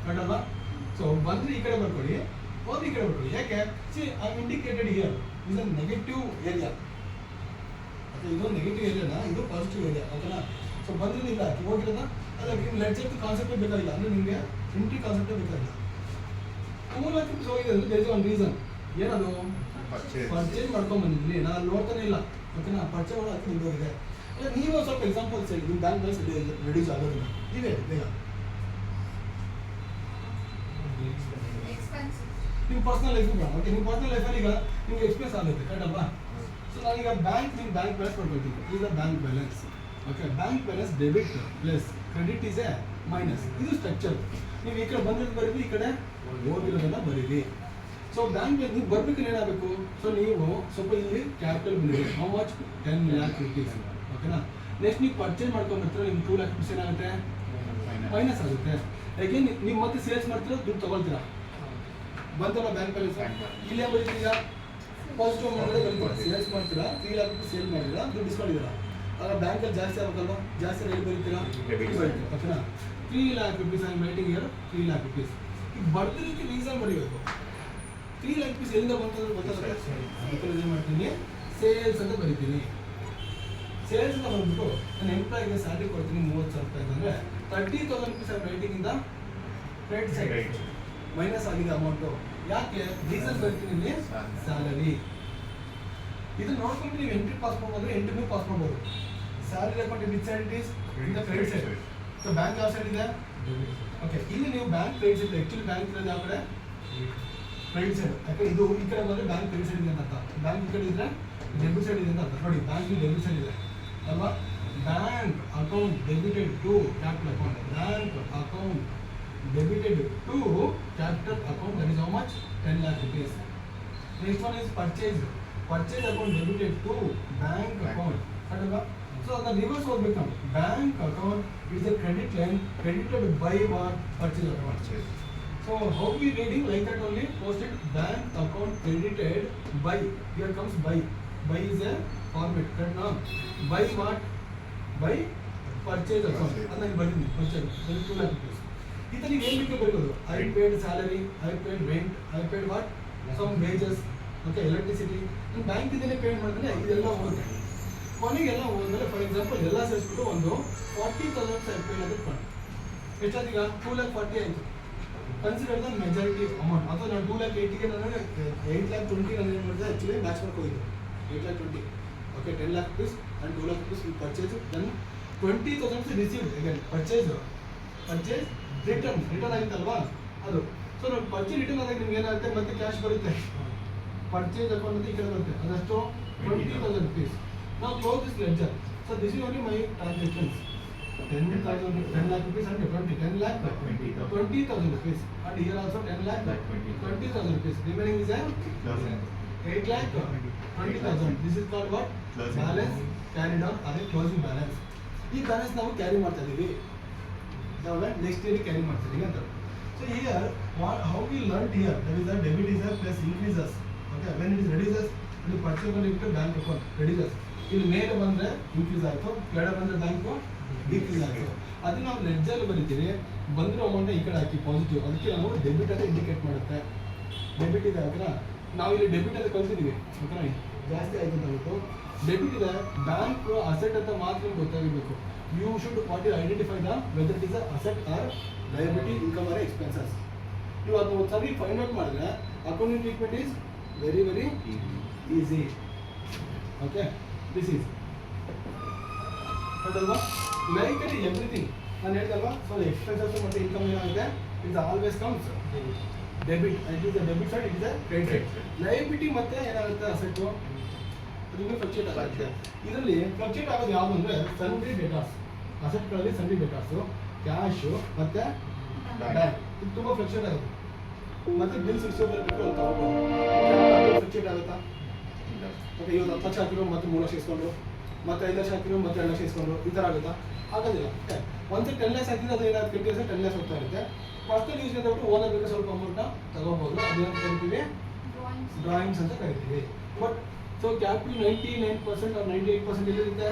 ಕರೆಕ್ಟ್ ಅಲ್ವಾ ಸೊ ಬಂದ್ರೆ ಈ ಕಡೆ ಬರ್ಕೊಳ್ಳಿ ಹೋದ್ರೆ ಈ ಕಡೆ ಬರ್ಕೊಳ್ಳಿ ಯಾಕೆ C I indicated here is a negative area ಅಥವಾ ಇದು ನೆಗೆಟಿವ್ ಏರಿಯಾನ ಇದು ಪಾಸಿಟಿವ್ ಏರಿಯಾ ಓಕೆನಾ ಸೊ ಬಂದಿರಲಿಲ್ಲ ಹೋಗಿರೋದ ಅಲ್ಲ ನಿಮ್ಗೆ ಲೆಡ್ಜರ್ ಕಾನ್ಸೆಪ್ಟೇ ಬೇಕಾಗಿಲ್ಲ ಅಂದರೆ ನಿಮಗೆ ಎಂಟ್ರಿ ಕಾನ್ಸೆಪ್ಟೇ ಬೇಕಾಗಿಲ್ಲ 2 lakh rupees ಹೋಗಿದೆ ಅಂದರೆ ದೇರ್ ಇಸ್ ಒನ್ ರೀಸನ್ ಏನದು ಪರ್ಚೇಸ್ ಮಾಡ್ಕೊಂಡು ಬಂದಿದ್ದೀನಿ ನಾನು ನೋಡ್ತಾನೆ ಇಲ್ಲ ಓಕೆನಾ ಪರ್ಚೇಸ್ ಮಾಡಿ ಹಾಕಿ ನಿಂತೋಗಿದೆ ಅಲ್ಲ ನೀವು ಸ್ವಲ್ಪ ಎಕ್ಸಾಂಪಲ್ಸ್ ಹೇಳಿ ನಿಮ್ಮ ಬ್ಯಾಂಕ್ ಬ್ಯಾಲೆನ್ಸ್ ರೆಡ್ಯೂಸ್ ಆಗೋದಿಲ್ಲ ನೀವೇ ಬೇಗ ನಿಮ್ಮ ಪರ್ಸನಲ್ ಲೈಫ್ ಓಕೆ ನಿಮ್ಮ ಪರ್ಸನಲ್ ಲೈಫಲ್ಲಿ ಈಗ ನಿಮ್ಗೆ ಎಕ್ಸ್ಪೆನ್ಸ್ ಆಗುತ್ತೆ ಕರೆಕ್ಟ್ ಅಲ್ವಾ ಸೊ ನಾನೀಗ ನಿಮ್ಮ ಬ್ಯಾಂಕ್ ಬ್ಯಾಲೆನ್ಸ್ ಮಾಡ್ಕೊಳ್ತೀನಿ ಈಗ bank balance okay bank balance debit plus credit is A minus ಇದು ಸ್ಟ್ರಕ್ಚರ್ ನೀವು ಈ ಕಡೆ ಬಂದಿರೋದು ಬರೀರಿ ಈ ಕಡೆ ಹೋಗಿರೋದನ್ನ ಬರೀರಿ ಸೊ ಸೊ ಬ್ಯಾಂಕ್ ನೀವು ಬರ್ಬೇಕಾದ್ರೆ ಏನಾಗಬೇಕು, ಸೊ ನೀವು ಸ್ವಲ್ಪ ಇಲ್ಲಿ ಕ್ಯಾಪಿಟಲ್ ಬಂದಿದೆ, ಹೌ ಮಚ್ 10 lakh rupees, ಓಕೆನಾ. ನೆಕ್ಸ್ಟ್ ನೀವು ಪರ್ಚೇಸ್ ಮಾಡ್ಕೊಂಡ್ಬಿಡ್ತೀರ, ನಿಮ್ಮ 2 lakh rupees ಏನಾಗುತ್ತೆ, ಮೈನಸ್ ಆಗುತ್ತೆ. ಯಾಕೆ ನೀವು ಮತ್ತೆ ಸೇಲ್ಸ್ ಮಾಡ್ತೀರಾ, ದುಡ್ಡು ತಗೊಳ್ತೀರಾ, ಬಂತಲ್ಲ ಬ್ಯಾಂಕ್ ಬ್ಯಾಲೆನ್ಸ್. ಇಲ್ಲೇ ಬರೀತೀರಾ ಪಾಸಿಟಿವ್ ಅಮೌಂಟ್ ಬರೀತೀರಾ, ಸೇಲ್ಸ್ ಮಾಡ್ತೀರಾ 3 lakh rupees ಸೇಲ್ ಮಾಡಿದ್ದೀರಾ, ದುಡ್ಡು ಇಸ್ಕೊಂಡಿದ್ದೀರಾ, ಆಗ ಬ್ಯಾಂಕಲ್ಲಿ ಜಾಸ್ತಿ ಆಗಬೇಕಲ್ವ, ಜಾಸ್ತಿ ಎಲ್ಲಿ ಬರೀತೀರಾ, ಬರೀತೀರಾ, ಓಕೆನಾ. 3 lakh rupees I am writing here 3 lakh rupees. ಈಗ ಬರ್ದಿದ್ದಕ್ಕೆ ರೀಸನ್ ಬರೀಬೇಕು. 3 lakh rupees ಎಲ್ಲಿಂದ ಬಂತಂದ್ರೆ ಗೊತ್ತಾಗುತ್ತೆ, ಅದಕ್ಕೆ ಏನು ಮಾಡ್ತೀನಿ, ಸೇಲ್ಸ್ ಅಂತ ಬರೀತೀನಿ. ಸೇಲ್ಸ್ ಅಂತ ಬಂದ್ಬಿಟ್ಟು ನಾನು ಎಂಪ್ಲಾಯಿಗೆ ಸ್ಯಾಲರಿ ಕೊಡ್ತೀನಿ 30,000 ರೂಪಾಯಿ ಅಂದರೆ 30,000 rupees I am writing in the credit side, minus ಆಗಿದೆ ಅಮೌಂಟು. ಯಾಕೆ ರೀಸನ್ ಬರ್ತೀನಿ ಇಲ್ಲಿ, ಸ್ಯಾಲರಿ. ಇದನ್ನ ನೋಡ್ಕೊಂಡು ನೀವು ಎಂಟ್ರಿ ಪಾಸ್ ಮಾಡ್ಬೋದು, ಎಂಟ್ರಿನೂ ಪಾಸ್ ಮಾಡ್ಬೋದು. Salary account which side it is, in the credit side. So bank ಯಾವ ಸೈಡ್ ಇದೆ, ಓಕೆ. ಇಲ್ಲಿ ನೀವು bank credit side, actually bank ಇರೋದು ಯಾವ ಕಡೆ, ಕ್ರೆಡಿಟ್ ಸೈಡ್. ಯಾಕೆ ಇದು ಈ ಕಡೆ ಬಂದರೆ ಬ್ಯಾಂಕ್ ಕ್ರೆಡಿಟ್ ಸೈಡ್ ಇದೆ ಅಂತ ಅರ್ಥ, ಬ್ಯಾಂಕ್ ಈ ಕಡೆ ಇದ್ರೆ ಡೆಬಿಟ್ ಸೈಡ್ ಇದೆ ಅಂತ ಅರ್ಥ. ನೋಡಿ ಬ್ಯಾಂಕ್ ಡೆಬಿಟ್ ಸೈಡ್ ಇದೆ ಅಲ್ವಾ. Bank account debited to capital account, bank account debited to capital account, that is how much, 10 lakh rupees. Next one is purchase account debited to bank account, ಅದಲ್ವಾ. So ಅದನ್ನ reverse ಹೋಗ್ಬೇಕು ನಾವು. Bank account is a credit line credited by what, purchase account. So how we reading like that only, post it, bank account credited by, here comes by is a format, correct now. By what, by purchase account, ಅದನ್ನ ಬರೀತೀನಿ, purchase 2 lakh rupees. ಈ ಥರ ನೀವು ಏನು ಬೇಕು ಬರೀಬೋದು, I paid salary, I paid rent, I paid what, some wages, okay, electricity. ನಿಮ್ಮ ಬ್ಯಾಂಕಿಂದಲೇ ಪೇಡ್ ಮಾಡಿದ್ರೆ ಇದೆಲ್ಲ ಹೋಗುತ್ತೆ. ಕೊನೆಗೆಲ್ಲ ಹೋದ್ಮೇಲೆ ಫಾರ್ ಎಕ್ಸಾಂಪಲ್ ಎಲ್ಲ ಸೇರಿಸ್ಬಿಟ್ಟು ಒಂದು 40,000 ಐ ಪೇಡ್ ಅದಕ್ಕೆ ಮಾಡಿ ಎಷ್ಟಾದೀಗ 2,40,000 ಆಯಿತು. Consider the majority amount. ಅಥವಾ ನಾನು 2,80,000ಗೆ ನಾನು 8,20,000 ನಾನು ಏನು ಮಾಡಿದೆ, ಆ್ಯಕ್ಚುಲಿ ಮ್ಯಾಚ್ ಮಾಡ್ಕೋಬೇಕು 8,20,000, okay. 10 lakh rupees and 2 lakh rupees with purchase, then 20,000 received again, purchase return ಆಗಿತ್ತಲ್ವಾ ಅದು. ಸೊ ನಾವು ಪರ್ಚೇಸ್ ರಿಟರ್ನ್ ಆದಾಗ ನಿಮ್ಗೆ ಏನಾಗುತ್ತೆ, ಮತ್ತೆ ಕ್ಯಾಶ್ ಬರುತ್ತೆ, ಪರ್ಚೇಸ್ ಅಕೌಂಟ್ ಅಂತ ಈ ಕಡೆ ಬರುತ್ತೆ, ಅದಷ್ಟು 20,000 rupees. ನಾವು close this ledger. So this is only my transactions, 10 lakh rupees and 10 lakh 20,000 rupees, and here also 10 lakh 20,000 rupees. Remaining is 8 lakh 20,000. This is called what, balance carried on, ಅದೇ closing balance. ಈ balance ನಾವು carry ಮಾಡ್ತಾ ಇದ್ದೀವಿ, ನಾವು next year carry ಮಾಡ್ತೀವಿ ಅಂತ. So here how we learn here, that is the debit is plus increases, okay. When it is reduces, ಇಲ್ಲಿ purchase ಬಂದಿಟ್ಟು bank account reduces, ಇಲ್ಲಿ ಮೇಲೆ ಬಂದರೆ ಇನ್ಕ್ರೀಸ್ ಆಯಿತು, ಕೆಳಗೆ ಬಂದರೆ ಬ್ಯಾಂಕು ಡಿಕ್ರೀಸ್ ಆಯಿತು. ಅದನ್ನ ನಾವು ಲೆಡ್ಜರ್ ಬರೀತೀವಿ, ಬಂದಿರೋ ಅಮೌಂಟ್ ಈ ಕಡೆ ಹಾಕಿ ಪಾಸಿಟಿವ್, ಅದಕ್ಕೆ ನಾವು ಡೆಬಿಟ್ ಅಂತ ಇಂಡಿಕೇಟ್ ಮಾಡುತ್ತೆ. ಡೆಬಿಟ್ ಇದೆ ಓಕೆನಾ, ನಾವು ಇಲ್ಲಿ ಡೆಬಿಟ್ ಅಂತ ಕಲ್ತಿದ್ದೀವಿ ಓಕೆನಾ, ಜಾಸ್ತಿ ಆಯಿತು ಅಂತ ಹೇಳ್ಬಿಟ್ಟು. ಡೆಬಿಟ್ ಇದೆ, ಬ್ಯಾಂಕ್ ಅಸೆಟ್ ಅಂತ ಮಾತ್ರ ಗೊತ್ತಾಗಿರಬೇಕು. You should what you identify the whether it is a asset or liability, income or expenses. You are the sorry find out ಮಾಡಿದ್ರೆ accounting treatment is very easy. Okay, this is ಅದಲ್ವಾ, like everything ನಾನು ಹೇಳಿದಲ್ವಾ. So expenses ಮತ್ತು income ಏನಾಗುತ್ತೆ, it always comes debit, it is the debit side, it is the credit side. Liability ಮತ್ತೆ ಏನಾಗುತ್ತೆ, asset fluctuate ಆಗುತ್ತೆ. ಇದರಲ್ಲಿ fluctuate ಆಗೋದು ಯಾವುದು ಅಂದರೆ ಸನ್ರಿ ಡೇಟಾಸ್, ಅಸೆಟ್ಗಳಲ್ಲಿ ಸನ್ರಿ ಡೇಟಾಸು, ಕ್ಯಾಶು ಮತ್ತು ಬ್ಯಾಂಕ್, ಇದು ತುಂಬ ಫ್ಲಕ್ಚುಯೇಟ್ ಆಗುತ್ತೆ. ಮತ್ತು ಬಿಲ್ಸ್ ಇಶ್ಯೂ ಬರಬೇಕು ಫ್ಲಕ್ಚುಯೇಟ್ ಆಗುತ್ತಾ, ಮತ್ತು ಇವತ್ತು 10 ಲಕ್ಷ ಹಾಕಿರೋ ಮತ್ತು 3 ಲಕ್ಷ ಇಸ್ಕೊಂಡ್ರು, ಮತ್ತು 5 ಲಕ್ಷ ಹಾಕಿರೋ ಮತ್ತು 2 ಲಕ್ಷ ಇಸ್ಕೊಂಡ್ರು, ಈ ಥರ ಆಗುತ್ತಾ, ಆಗೋದಿಲ್ಲ. ಒಂದು 10 lakhs ಹಾಕಿದ್ರೆ ಅದು ಏನಾದ್ರು ಕಟ್ಟಿದ್ರೆ 10 lakhs ಹೋಗ್ತಾ ಇರುತ್ತೆ. ಪರ್ಸನಲ್ ಯೂಸ್ಗೆ ತಗೊಂಡು ಓನರ್ ಬೇಕಾದ್ರೆ ಸ್ವಲ್ಪ ಅಮೌಂಟ್ನ ತಗೋಬೋದು, ಅದೇನು ಕರಿತೀವಿ, ಡ್ರಾಯಿಂಗ್ಸ್ ಅಂತ ಕರಿತೀವಿ. ಬಟ್ ಸೊ ಕ್ಯಾಪಿಟಲ್ 99% or 98% ಎಲ್ಲಿರುತ್ತೆ,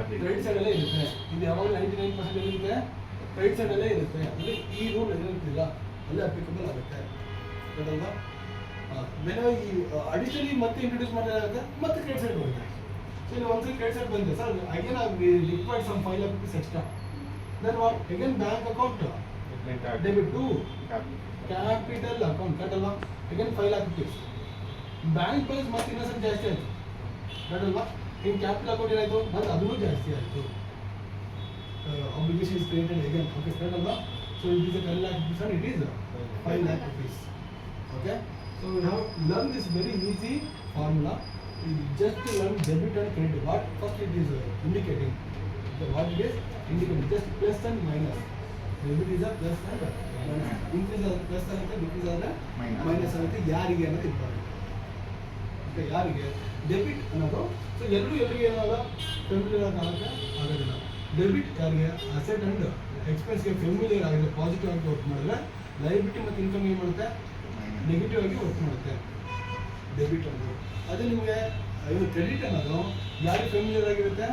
ಕ್ರೆಡಿಟ್ ಸೈಡಲ್ಲೇ ಇರುತ್ತೆ. ಇದು ಯಾವಾಗ 99% ಎಲ್ಲಿರುತ್ತೆ, ಕ್ರೆಡಿಟ್ ಸೈಡಲ್ಲೇ ಇರುತ್ತೆ. ಅಂದರೆ ಈ ರೂಲ್ ಏನಿರ್ತಿಲ್ಲ ಅಲ್ಲೇ ಅಪ್ಲಿಕಬಲ್ ಆಗುತ್ತೆ, ಗೊತ್ತಲ್ವಾ. ವೆನ್ ಈ ಅಡಿಷನಲಿ ಮತ್ತೆ ಇಂಟ್ರೊಡ್ಯೂಸ್ ಮಾಡಿದಾಗುತ್ತೆ, ಮತ್ತೆ ಕ್ರೆಡಿಟ್ ಸೈಡ್ ಬರುತ್ತೆ. ಸೊ ಇಲ್ಲಿ ಒಂದ್ಸರಿ ಕ್ರೆಡಿಟ್ ಸೈಡ್ ಬಂದಿದೆ sir, again required sum 5 lakh rupees extra. Then what, again bank account debit to capital account, ಕಟ್ಟಲ್ವಾ, again 5 lakh rupees. Bank balance ಮತ್ತೆ ಇನ್ನೊಂದು ಜಾಸ್ತಿ ಆಯಿತು, ಬೇಡಲ್ವಾ. ಇನ್ನು ಕ್ಯಾಪಿಟಲ್ ಅಕೌಂಟ್ ಏನಾಯಿತು, ಮತ್ತು ಅದೂ ಜಾಸ್ತಿ ಆಯಿತು. obligation is created again, okay, ಬೇಡಲ್ವಾ. So it is 10 lakh rupees and it is 5 lakh rupees. Okay, so we have learned this very easy formula. We just learn debit and credit. What first it is indicating, what it is indicating, just plus and minus. Debit is a plus and increase ಆದ್ರೆ plus ಆಗುತ್ತೆ, decrease ಆದರೆ Minus. Minus ಆಗುತ್ತೆ. ಯಾರಿಗೆ ಅನ್ನೋದು important. Okay, ಯಾರಿಗೆ debit ಅನ್ನೋದು, so ಎಲ್ಲರಿಗೆ ಏನಲ್ಲ ಫೆಮಿಲಿಯರ್ ಆಗುತ್ತೆ ಆಗೋದಿಲ್ಲ. ಡೆಬಿಟ್ ಯಾರಿಗೆ ಅಸೆಟ್ ಆ್ಯಂಡ್ ಎಕ್ಸ್ಪೆನ್ಸ್ಗೆ ಫೆಮಿಲಿಯರ್ ಆಗಿದೆ, ಪಾಸಿಟಿವ್ ಆಗಿ ವರ್ಕ್ ಮಾಡಿದ್ರೆ ಲಯಬಿಲಿಟಿ ಮತ್ತು ಇನ್ಕಮ್ ಏನು ಮಾಡುತ್ತೆ, ನೆಗೆಟಿವ್ ಆಗಿ ವರ್ಕ್ ಮಾಡುತ್ತೆ ಡೆಬಿಟ್ ಅನ್ನೋದು. ಅದೇ ನಿಮಗೆ ಇದು ಕ್ರೆಡಿಟ್ ಅನ್ನೋದು ಯಾರಿಗೆ ಫೆಮಿಲಿಯರ್ ಆಗಿರುತ್ತೆ,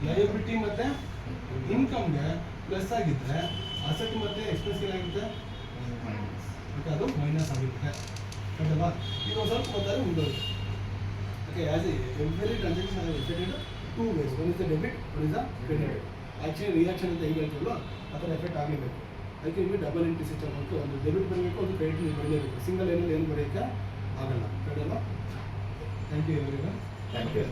ಲಯಬಿಲಿಟಿ ಮತ್ತು ಇನ್ಕಮ್ಗೆ ಪ್ಲಸ್ ಆಗಿದ್ದರೆ ಅಸೆಟ್ ಮತ್ತು ಎಕ್ಸ್ಪೆನ್ಸ್ ಏನಾಗಿರುತ್ತೆ, ಓಕೆ ಅದು ಮೈನಸ್ ಆಗಿರುತ್ತೆ. ಕರೆಕ್ಟಲ್ವಾ? ಈಗ ಒಂದು ಸ್ವಲ್ಪ ಗೊತ್ತಾದ್ರೆ ಮುಂದುವರಿಯುತ್ತೆ. Okay, as every transaction are effected two ways, one is the debit, one is the credit. Actually reaction ಅಂತ ಹೆಂಗೆ ಹೇಳ್ತೀವಲ್ಲ ಆ ಥರ ಎಫೆಕ್ಟ್ ಆಗಲೇಬೇಕು. ಅದಕ್ಕೆ ನಿಮಗೆ ಡಬಲ್ ಎಂಟ್ರಿ ಸಿಸ್ಟಮ್ ಅಂತ ಒಂದು ಡೆಬಿಟ್ ಬರಬೇಕು, ಒಂದು ಕ್ರೆಡಿಟ್ ನೀವು ಬರಲೇಬೇಕು. ಸಿಂಗಲ್ ಏನಲ್ಲಿ ಏನು ಬರೆಯೋಕ್ಕೆ ಆಗಲ್ಲ. ಕರೆಕ್ಟಲ್ವಾ? Thank you everyone. Thank you.